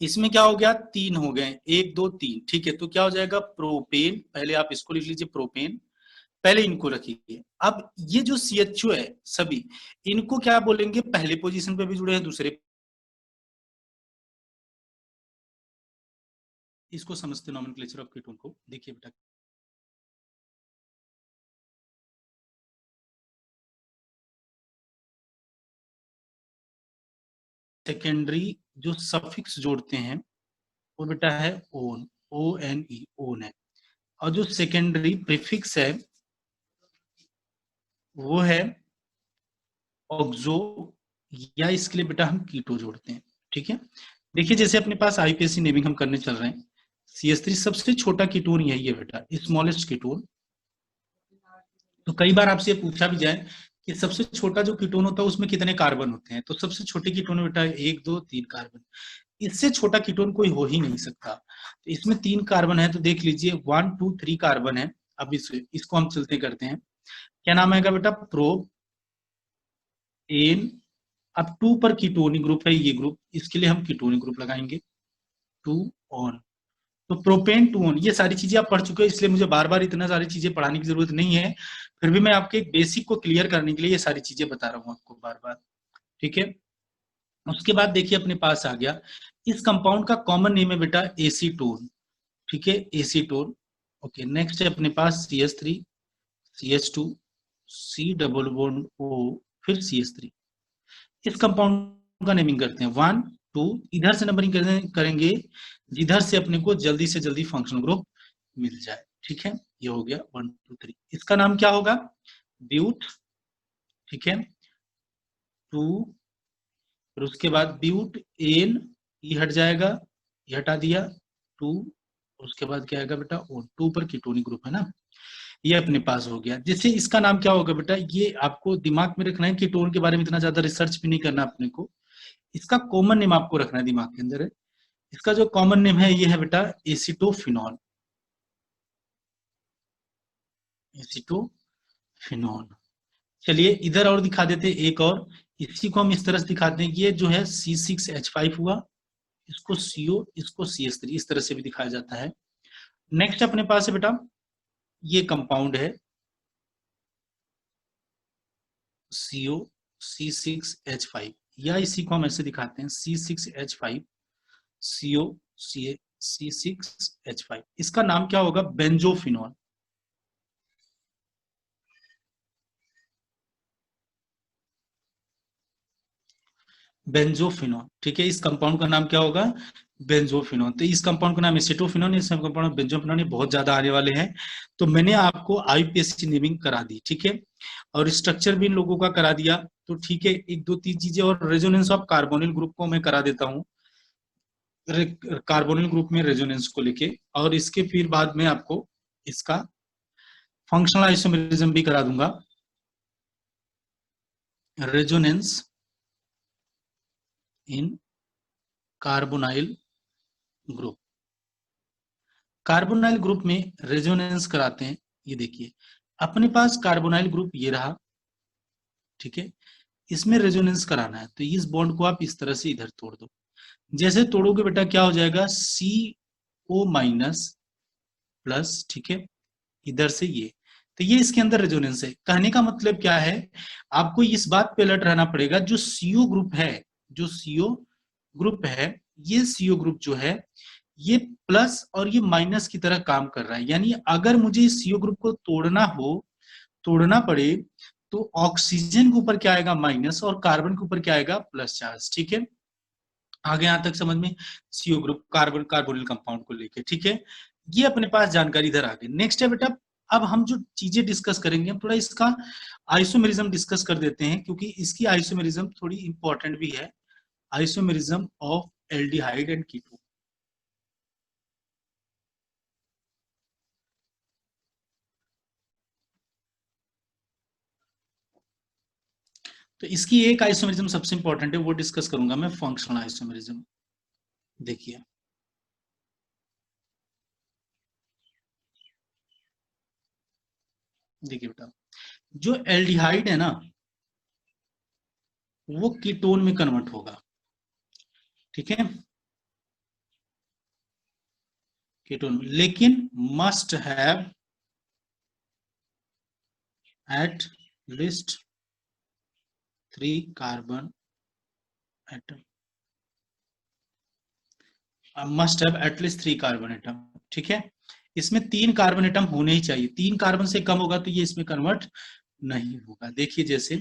इसमें क्या हो गया, 3 हो गए, 1 2 3, ठीक है। तो क्या हो जाएगा, प्रोपेन, पहले आप इसको लिख लीजिए प्रोपेन, पहले इनको रखिए। अब ये जो CHO है सभी, इनको क्या बोलेंगे, पहले पोजीशन पे भी जुड़े हैं, दूसरे, इसको समझते नोमेनक्लेचर ऑफ कीटोन को, देखिए बेटा। सेकेंडरी जो सफिक्स जोड़ते हैं वो बेटा है ओन, ONE, ओन है। और जो सेकेंडरी प्रीफिक्स है वो है ऑक्सो, या इसके लिए बेटा हम कीटो जोड़ते हैं, ठीक है। देखिए जैसे अपने पास IUPAC नेमिंग हम करने चल रहे हैं, CH3 सबसे छोटा कीटोन यही है बेटा, स्मॉलेस्ट कीटोन। तो कई बार आपसे पूछा भी जाए कि सबसे छोटा जो कीटोन होता है उसमें कितने कार्बन होते हैं, तो सबसे छोटे कीटोन में बेटा 1 2 3 कार्बन, इससे छोटा कीटोन कोई हो ही नहीं सकता। तो इसमें 3 कार्बन है, तो देख लीजिए 1 2 3 कार्बन है। अब इसको हम चलते करते हैं, क्या नाम आएगा बेटा, प्रो एन। अब 2 पर कीटोनिक ग्रुप है ये ग्रुप, इसके लिए हम कीटोनिक ग्रुप लगाएंगे 2 ऑन। तो प्रोपेन 2 ऑन, ये सारी चीजें आप पढ़ चुके हैं, इसलिए मुझे बार बार इतना सारी चीजें पढ़ाने की जरूरत नहीं है। फिर भी मैं आपके एक बेसिक को क्लियर करने के लिए ये सारी चीजें बता रहा हूँ आपको बार बार, ठीक है। उसके बाद देखिए अपने पास आ गया, इस कंपाउंड का कॉमन नेम है बेटा एसीटोन, ठीक है, एसीटोन। ओके, नेक्स्ट है अपने पास CH3 CH2 C double bond O, फिर CH3। इस कंपाउंड का नेमिंग करते हैं 1 2, इधर से नंबरिंग करेंगे जिधर से अपने को जल्दी से जल्दी फंक्शनल ग्रुप मिल जाए, ठीक है। ये हो गया 1 2 3, इसका नाम क्या होगा, ब्यूट, ठीक है, 2, फिर उसके बाद ब्यूट एन, ई हट जाएगा, ये हटा दिया 2, उसके बाद क्या आएगा बेटा O, 2 पर कीटोनिक ग्रुप है ना, ये अपने पास हो गया। जैसे इसका नाम क्या होगा बेटा, ये आपको दिमाग में रखना है, कीटोन के बारे में इतना ज्यादा रिसर्च भी नहीं करना अपने को, इसका कॉमन नेम आपको रखना है दिमाग के अंदर है। इसका जो कॉमन नेम है ये है बेटा एसिटोफिनॉल, एसिटोफिनॉल। चलिए इधर और दिखा देते हैं एक और, इसी को हम इस तरह से दिखाते हैं कि ये जो है C6H5 हुआ, इसको CO, इसको CH3, इस तरह से भी दिखाया जाता है। नेक्स्ट अपने पास है बेटा, ये कंपाउंड है CO C6H5, या इसी को हम ऐसे दिखाते हैं C6H5 CO C6H5, इसका नाम क्या होगा, बेंजोफिनॉल, बेंजोफिनॉल, ठीक है। इस कंपाउंड का नाम क्या होगा, बेंजोफिनॉल। तो इस कंपाउंड का नाम एसिटोफिनॉल, इस कंपाउंड में बेंजोफिनॉल, बहुत ज्यादा आने वाले हैं। तो मैंने आपको IUPAC नेमिंग करा दी, ठीक है, और स्ट्रक्चर भी इन लोगों का करा दिया। तो ठीक है, 1 2 3 चीजें और, रेजोनेंस ऑफ कार्बोनिल ग्रुप को मैं करा देता हूँ, कार्बोनिल ग्रुप में रेजोनेंस को लेके, और इसके फिर बाद में आपको इसका फंक्शनल आइसोमेरिज्म भी करा दूंगा, resonance in carbonyl group. Carbonyl group में रेजोनेंस कराते हैं, ये देखिए अपने पास कार्बोनाइल ग्रुप ये रहा, ठीक है, इसमें रेजोनेंस कराना है, तो इस बॉन्ड को आप इस तरह से इधर तोड़ दो, जैसे तोड़ोगे बेटा क्या हो जाएगा, CO माइनस प्लस, ठीक है, इधर से ये, तो ये इसके अंदर रेजोनेंस है। कहने का मतलब क्या है, आपको इस बात पे अलर्ट रहना पड़ेगा, जो CO ग्रुप है, जो CO ग्रुप है, ये CO ग्रुप जो है ये प्लस और ये माइनस की तरह काम कर रहा है। यानी अगर मुझे इस CO ग्रुप को तोड़ना पड़े, तो ऑक्सीजन के ऊपर क्या आएगा, माइनस, और कार्बन के ऊपर क्या आएगा, प्लस चार्ज, ठीक है। आगे यहां तक समझ में, CO ग्रुप कार्बोनिल कंपाउंड को लेके, ठीक है। ये अपने पास जानकारी इधर आ गई। नेक्स्ट है बेटा अब हम जो चीजें डिस्कस करेंगे, हम थोड़ा इसका आइसोमेरिज्म डिस्कस कर देते हैं, क्योंकि इसकी आइसोमेरिज्म थोड़ी इंपॉर्टेंट भी है, isomerism of aldehyde and ketone. तो इसकी एक आइसोमेरिज्म सबसे इंपॉर्टेंट है, वो डिस्कस करूंगा मैं, फंक्शनल आइसोमेरिज्म। देखिए देखिए बेटा, जो एल्डिहाइड है ना वो कीटोन में कन्वर्ट होगा, ठीक है, कीटोन में, लेकिन must have at least 3 carbon atom, must have at least 3 carbon atom, ठीक है। इसमें 3 कार्बन एटम होने ही चाहिए, 3 कार्बन से कम होगा तो ये इसमें कन्वर्ट नहीं होगा। देखिए जैसे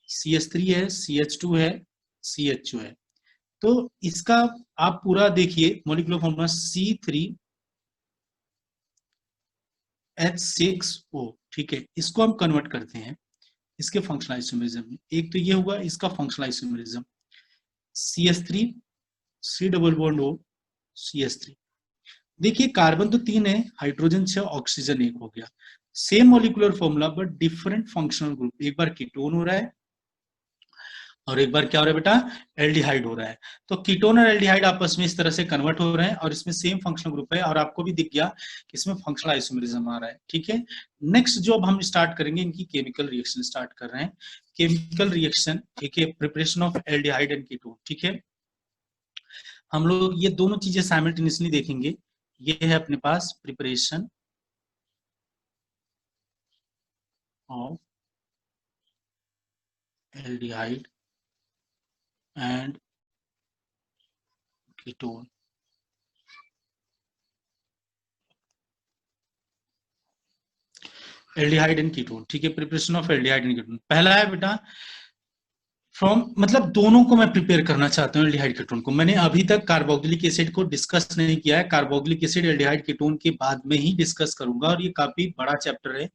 CH3 है, CH2 है, CHO है, तो इसका आप पूरा देखिए मॉलिक्यूलर फॉर्मूला C3H6O, ठीक है। इसको हम कन्वर्ट करते हैं इसके फंक्शनल आइसोमेरिज्म में। एक तो ये हुआ इसका functional isomerism, CH3 C double bond O CH3। देखिए कार्बन तो 3 है, हाइड्रोजन 6, ऑक्सीजन 1 हो गया। Same molecular formula but different functional group, एक बार कीटोन हो रहा है और एक बार क्या हो रहा है बेटा, एल्डिहाइड हो रहा है। तो कीटोन और एल्डिहाइड आपस में इस तरह से कन्वर्ट हो रहे हैं और इसमें सेम फंक्शनल ग्रुप है, और आपको भी दिख गया कि इसमें फंक्शनल आइसोमेरिज्म आ रहा है, ठीक है। नेक्स्ट जो अब हम स्टार्ट करेंगे, इनकी केमिकल रिएक्शन स्टार्ट कर रहे हैं, केमिकल रिएक्शन, ठीक है, preparation of aldehyde and ketone, ठीक है। हम लोग ये दोनों चीजें साइमल्टेनियसली देखेंगे। ये है अपने पास preparation of aldehyde and ketone. Aldehyde and ketone, ठीक है, preparation of aldehyde and ketone. पहला है बेटा फ्रॉम, मतलब दोनों को मैं प्रिपेयर करना चाहता हूँ एल्डिहाइड कीटोन को। मैंने अभी तक कार्बोक्सिलिक एसिड को डिस्कस नहीं किया है, कार्बोक्सिलिक एसिड एल्डिहाइड कीटोन के बाद में ही डिस्कस करूंगा, और ये काफी बड़ा चैप्टर है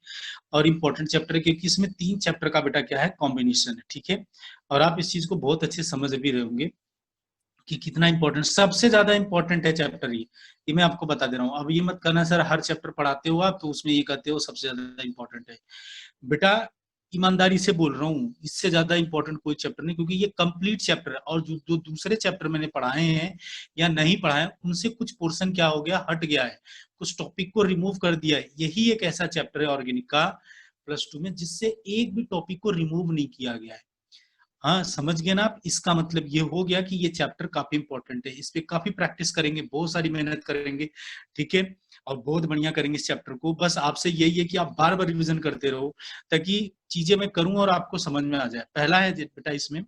और इंपॉर्टेंट चैप्टर है, क्योंकि इसमें 3 चैप्टर का बेटा क्या है, कॉम्बिनेशन है, ठीक है। और आप इस चीज को बहुत अच्छे समझ भी रहे होंगे कि कितना इंपॉर्टेंट, सबसे ज्यादा इंपॉर्टेंट है चैप्टर ये मैं आपको बता दे रहा हूँ। अब ये मत करना सर हर चैप्टर पढ़ाते हो आप तो उसमें ये कहते हो सबसे ज्यादा इंपॉर्टेंट है, बेटा ईमानदारी से बोल रहा हूँ, इससे ज्यादा इंपॉर्टेंट कोई चैप्टर नहीं, क्योंकि ये कंप्लीट चैप्टर है। और जो जो दूसरे चैप्टर मैंने पढ़ाए हैं या नहीं पढ़ाए, उनसे कुछ पोर्शन क्या हो गया, हट गया है, कुछ टॉपिक को रिमूव कर दिया है। यही एक ऐसा चैप्टर है ऑर्गेनिक का +2 में जिससे एक भी टॉपिक को रिमूव नहीं किया गया है। हाँ समझ गए ना आप, इसका मतलब ये हो गया कि ये चैप्टर काफी इंपॉर्टेंट है, इस पे काफी प्रैक्टिस करेंगे, बहुत सारी मेहनत करेंगे, ठीक है, और बहुत बढ़िया करेंगे इस चैप्टर को। बस आपसे यही है कि आप बार बार रिवीजन करते रहो ताकि चीजें मैं करूं और आपको समझ में आ जाए। पहला है बेटा इसमें,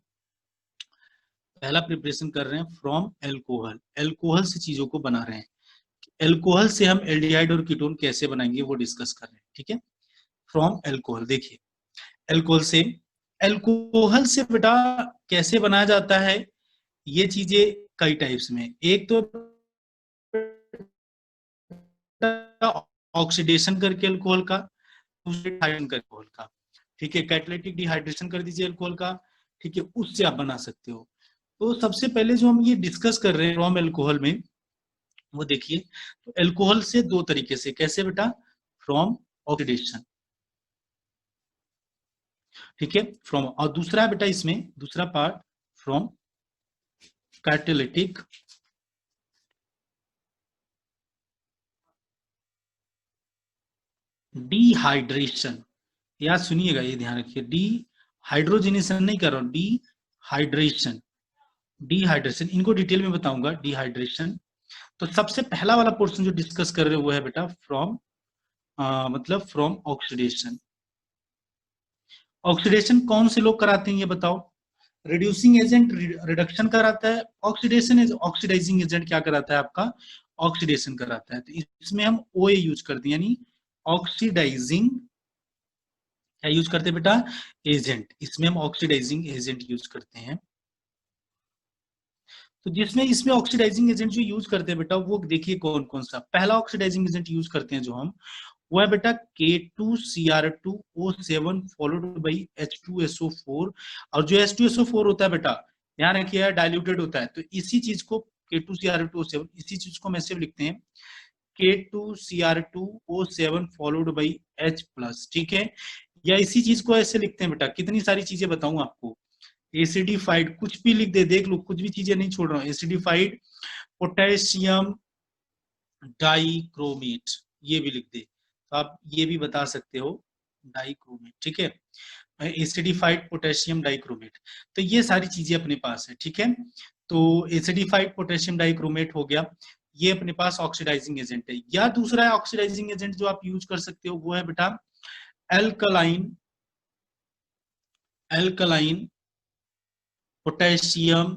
पहला प्रिपरेशन कर रहे हैं फ्रॉम एल्कोहल, एल्कोहल से चीजों को बना रहे हैं, एल्कोहल से हम एल्डिहाइड और कीटोन कैसे बनाएंगे वो डिस्कस कर रहे हैं, ठीक है। फ्रॉम एल्कोहल, देखिए एल्कोहल से, एल्कोहल से बेटा कैसे बनाया जाता है, ये चीजें कई टाइप्स में, एक तो ऑक्सीडेशन करके अल्कोहल का, दूसरे डिहाइड्रेशन करके अल्कोहल का, ठीक है, कैटालिटिक डिहाइड्रेशन कर दीजिए अल्कोहल का, ठीक है, उससे आप बना सकते हो। तो सबसे पहले जो हम ये डिस्कस कर रहे हैं रॉम अल्कोहल में, वो देखिए, तो अल्कोहल से 2 तरीके से, कैसे बेटा, फ्रॉम ऑक्सीडेशन, ठीक है, फ्रॉम, और दूसरा बेटा इसमें दूसरा पार्ट फ्रॉम कैटालिटिक डिहाइड्रेशन। याद सुनिएगा, ये ध्यान रखिए, डी हाइड्रोजनेशन नहीं कर रहा हूं, डी हाइड्रेशन, डिहाइड्रेशन इनको डिटेल में बताऊंगा, डिहाइड्रेशन। तो सबसे पहला वाला पोर्शन जो डिस्कस कर रहे हो वो है बेटा फ्रॉम, मतलब फ्रॉम ऑक्सीडेशन। ऑक्सीडेशन कौन से लोग कराते हैं ये बताओ, रिड्यूसिंग एजेंट रिडक्शन कराता है, ऑक्सीडेशन ऑक्सीडाइजिंग एजेंट क्या कराता है आपका, ऑक्सीडेशन कराता है। तो इसमें हम OA यूज करते हैं, यानी ऑक्सीडाइजिंग, क्या यूज करते हैं बेटा, एजेंट, इसमें हम ऑक्सीडाइजिंग एजेंट यूज करते हैं। तो जिसमें इसमें ऑक्सीडाइजिंग एजेंट जो यूज करते हैं बेटा, वो देखिए कौन कौन सा, पहला ऑक्सीडाइजिंग एजेंट यूज करते हैं जो हम, वो है बेटा K2Cr2O7 फॉलोड बाई H2SO4। और जो H2SO4 होता है बेटा, ध्यान रखिए डाइल्यूटेड होता है, तो इसी चीज को K2Cr2O7, इसी चीज को हम ऐसे लिखते हैं K2Cr2O7 फॉलोड बाई H+, ठीक है। या इसी चीज को ऐसे लिखते हैं बेटा, कितनी सारी चीजें बताऊं आपको, एसिडिफाइड, कुछ भी लिख दे, देख लो, कुछ भी चीजें नहीं छोड़ रहा हूं, एसिडिफाइड पोटेशियम डाइक्रोमेट, ये भी लिख दे, तो आप ये भी बता सकते हो डाइक्रोमेट, ठीक है, एसिडिफाइड पोटेशियम डाइक्रोमेट। तो ये सारी चीजें अपने पास है, ठीक है। तो एसिडिफाइड पोटेशियम डाइक्रोमेट हो गया, ये अपने पास ऑक्सीडाइजिंग एजेंट है। या दूसरा ऑक्सीडाइजिंग एजेंट जो आप यूज कर सकते हो वो है बेटा एल्कलाइन, एल्कलाइन पोटेशियम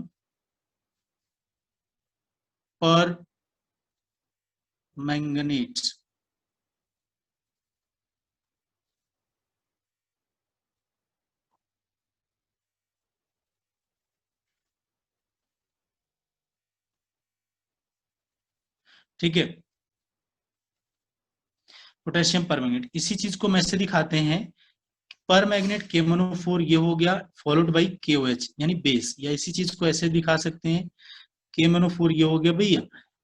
पर मैंगनीज, ठीक है, पोटेशियम परमैंगनेट। इसी चीज को हम ऐसे दिखाते हैं, पर मैग्नेट KMnO4 ये हो गया, फॉलोड बाई KOH यानी बेस, या इसी चीज को ऐसे दिखा सकते हैं KMnO4 ये हो गया भैया,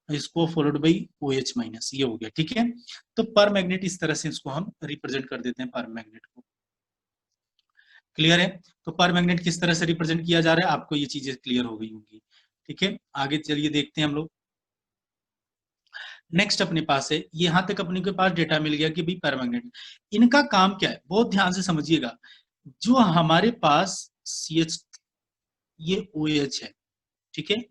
इसको फॉलोड बाई OH- ये हो गया, ठीक है। तो पर मैग्नेट इस तरह से इसको हम रिप्रेजेंट कर देते हैं, पर मैग्नेट को। क्लियर है? तो पर मैग्नेट किस तरह से रिप्रेजेंट किया जा रहा है, आपको ये चीजें क्लियर हो गई होंगी, ठीक है। आगे चलिए देखते हैं हम लोग। नेक्स्ट अपने पास है, यहां तक अपने के पास डेटा मिल गया कि भाई पैरामैग्नेट, इनका काम क्या है, बहुत ध्यान से समझिएगा। जो हमारे पास CH, ये OH है, ठीक है।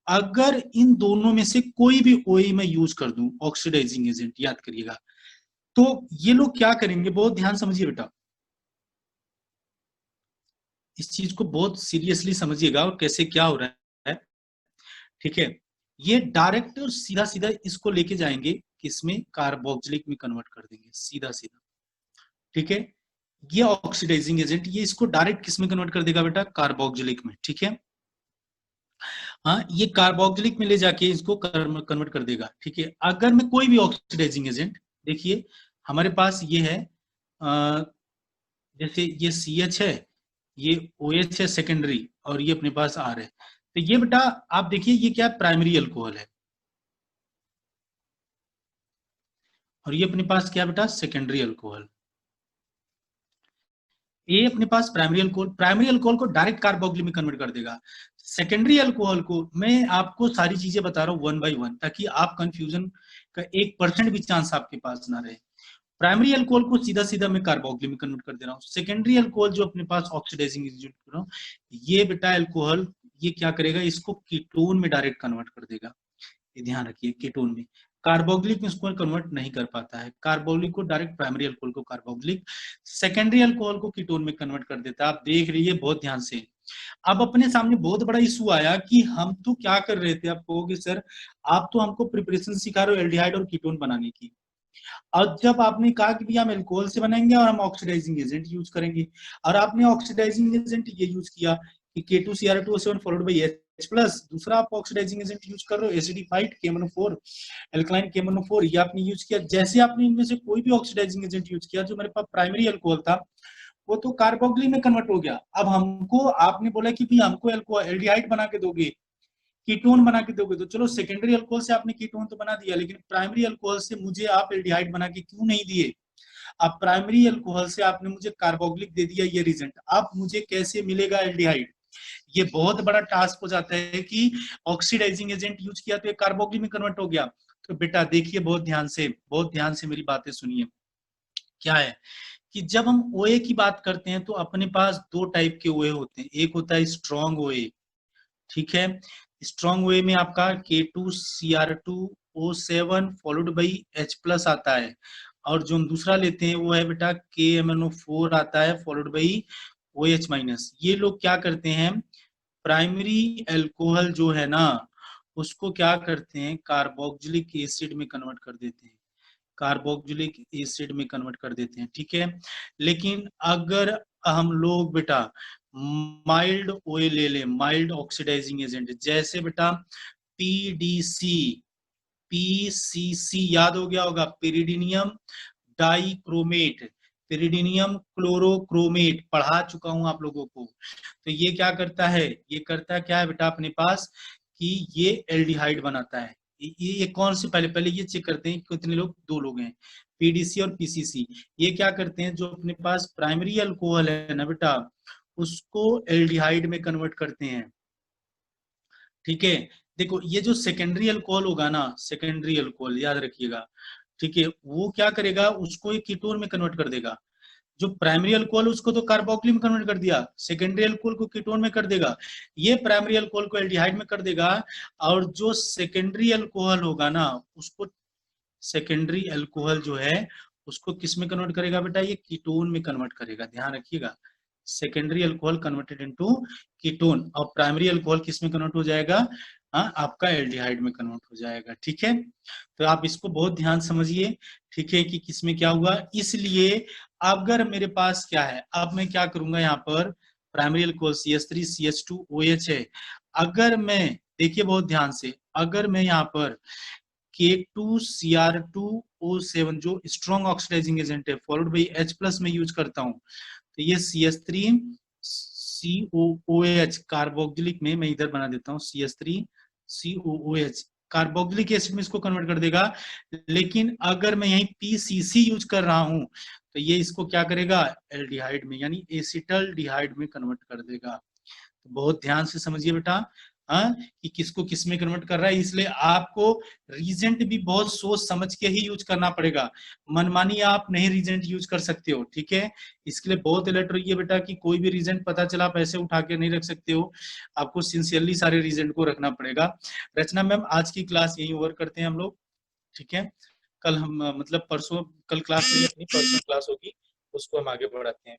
अगर इन दोनों में से कोई भी OH मैं यूज कर दूं ऑक्सीडाइजिंग एजेंट, याद करिएगा, तो ये लोग क्या करेंगे, बहुत ध्यान समझिए बेटा, इस चीज को बहुत सीरियसली समझिएगा और कैसे क्या हो रहा है, ठीक है। ये डायरेक्ट और सीधा सीधा इसको लेके जाएंगे किसमें, कार्बोक्सिलिक में कन्वर्ट कर देंगे, सीधा सीधा, ठीक है। ये ऑक्सीडाइजिंग एजेंट ये इसको डायरेक्ट किस में कन्वर्ट कर देगा बेटा, कार्बोक्सिलिक में, ठीक है। हाँ, ये कार्बोक्सिलिक में ले जाके इसको कन्वर्ट कर देगा, ठीक है। अगर मैं कोई भी ऑक्सीडाइजिंग एजेंट, देखिए हमारे पास ये है, जैसे ये CH है, ये OH है सेकेंडरी, और ये अपने पास R है, तो ये बेटा आप देखिए ये क्या प्राइमरी अल्कोहल है, और ये अपने पास क्या बेटा, सेकेंडरी अल्कोहल। ये अपने पास प्राइमरी अल्कोहल को डायरेक्ट कार्बोक्सिलिक में कन्वर्ट कर देगा। सेकेंडरी अल्कोहल को मैं आपको सारी चीजें बता रहा हूँ 1 बाय 1, ताकि आप कंफ्यूजन का 1% भी चांस आपके पास ना रहे। प्राइमरी अल्कोहल को सीधा सीधा मैं कार्बोक्सिलिक में कन्वर्ट कर दे रहा हूँ। सेकेंडरी अल्कोहल जो अपने पास ऑक्सीडाइजिंग एजेंट कर रहा हूँ, ये बेटा अल्कोहल ये क्या करेगा, इसको कीटोन में डायरेक्ट कन्वर्ट कर देगा, ये ध्यान रखिए, कीटोन में। कार्बोक्सिलिक में इसको कन्वर्ट नहीं कर पाता है, कार्बोक्सिलिक को डायरेक्ट प्राइमरी अल्कोहल को कार्बोक्सिलिक, सेकेंडरी अल्कोहल को कीटोन में कन्वर्ट कर देता है। आप देख रहिए बहुत ध्यान से। अब अपने सामने बहुत बड़ा इशू आया कि हम तो क्या कर रहे थे, आप कहोगे सर आप तो हमको प्रिपरेशन सिखा रहे हो एल्डिहाइड और कीटोन बनाने की, और जब आपने कहा कि भैया हम अल्कोहल से बनाएंगे और हम ऑक्सीडाइजिंग एजेंट यूज करेंगे, और आपने ऑक्सीडाइजिंग एजेंट ये यूज किया कि K2Cr2O7 फॉलोड बाय H+, दूसरा आप ऑक्सीडाइजिंग एजेंट यूज कर रहे हो एसिडिफाइड KMnO4, एल्कलाइन KMnO4, ये आपने यूज किया। जैसे आपने इनमें से कोई भी ऑक्सीडाइजिंग एजेंट यूज किया, जो मेरे पास प्राइमरी अल्कोहल था वो तो कार्बोक्सिलिक में कन्वर्ट हो गया। अब हमको आपने बोला कि भाई हमको एल्डिहाइड बना के दोगे, कीटोन बना के दोगे, तो चलो सेकेंडरी अल्कोहल से आपने कीटोन तो बना दिया, लेकिन प्राइमरी अल्कोहल से मुझे आप एल्डिहाइड बना के क्यों नहीं दिए। आप प्राइमरी अल्कोहल से आपने मुझे कार्बोक्सिलिक दे दिया, ये रीजन, अब मुझे कैसे मिलेगा एल्डिहाइड। ये बहुत बड़ा टास्क हो जाता है कि ऑक्सीडाइजिंग एजेंट यूज किया तो ये कार्बोक्सिलिक में कन्वर्ट हो गया। तो बेटा देखिए बहुत ध्यान से मेरी बातें सुनिए। क्या है कि जब हम OA की बात करते हैं तो अपने पास दो टाइप के OA होते हैं, एक होता है स्ट्रॉन्ग OA, ठीक है। स्ट्रॉन्ग वे में आपका K2Cr2O7 फॉलोड बाई H+ आता है, और जो हम दूसरा लेते हैं वो है बेटा KMnO4 आता है फॉलोड बाई OH-। ये लोग क्या करते हैं, प्राइमरी अल्कोहल जो है ना उसको क्या करते हैं, कार्बोक्सिलिक एसिड में कन्वर्ट कर देते हैं, कार्बोक्सिलिक एसिड में कन्वर्ट कर देते हैं, ठीक है। लेकिन अगर हम लोग बेटा माइल्ड OA ले लें, माइल्ड ऑक्सीडाइजिंग एजेंट, जैसे बेटा PDC, PCC याद हो गया होगा, पेरिडीनियम डाइक्रोमेट, पिरिडिनियम क्लोरोक्रोमेट पढ़ा चुका हूं आप लोगों को। तो ये क्या करता है, ये करता क्या है बेटा अपने पास कि ये एल्डिहाइड बनाता है। ये कौन से, पहले पहले ये चेक करते हैं कितने लोग, 2 लोग हैं, पीडीसी और पीसीसी। ये क्या करते हैं, जो अपने पास प्राइमरी अल्कोहल है ना बेटा, उसको एल्डिहाइड में कन्वर्ट करते हैं। ठीक है, देखो ये जो सेकेंडरी अल्कोहल होगा ना, सेकेंडरी अल्कोहल याद रखिएगा, ठीक है, वो क्या करेगा, उसको एक कीटोन में कन्वर्ट कर देगा। जो प्राइमरी अल्कोहल उसको तो कार्बोक्सिल में कन्वर्ट कर दिया, सेकेंडरी अल्कोहल को कीटोन में कर देगा, ये प्राइमरी अल्कोहल को एल्डिहाइड में कर देगा। और जो सेकेंडरी अल्कोहल होगा ना, उसको सेकेंडरी अल्कोहल जो है उसको किस में कन्वर्ट करेगा बेटा, ये कीटोन में कन्वर्ट करेगा, ध्यान रखिएगा। Secondary alcohol converted into ketone, और प्राइमरी अल्कोहल किस में कन्वर्ट हो जाएगा, आपका एल्डिहाइड में कन्वर्ट हो जाएगा। ठीक है, तो आप इसको बहुत ध्यान समझिए, ठीक है, कि किसमें क्या हुआ। इसलिए अगर मेरे पास क्या है, अब मैं क्या करूंगा, यहाँ पर प्राइमरी अल्कोहल CH3 CH2OH है। अगर मैं, देखिए बहुत ध्यान से, अगर मैं यहाँ पर K2Cr2O7 जो स्ट्रॉन्ग ऑक्सीडाइजिंग एजेंट है, फॉलोड बाई H+ में यूज करता हूँ, तो ये CH3COOH कार्बोक्सिलिक में, मैं इधर बना देता हूँ CH3COOH कार्बोक्सिलिक एसिड में इसको कन्वर्ट कर देगा। लेकिन अगर मैं यहीं PCC यूज कर रहा हूं, तो ये इसको क्या करेगा, एल्डिहाइड में यानी एसिटल्डिहाइड में कन्वर्ट कर देगा। तो बहुत ध्यान से समझिए बेटा, हाँ, कि किसको किस में कन्वर्ट कर रहा है। इसलिए आपको रीजेंट भी बहुत सोच समझ के ही यूज करना पड़ेगा, मनमानी आप नहीं रीजेंट यूज कर सकते हो। ठीक है, इसके लिए बहुत अलर्ट रहिए बेटा, कि कोई भी रीजेंट पता चला आप ऐसे उठा के नहीं रख सकते हो, आपको सिंसियरली सारे रीजेंट को रखना पड़ेगा। रचना मैम, आज की क्लास यही ओवर करते हैं हम लोग। ठीक है, कल हम मतलब परसों, कल क्लास नहीं अपनी, परसों क्लास होगी, उसको हम आगे बढ़ाते हैं।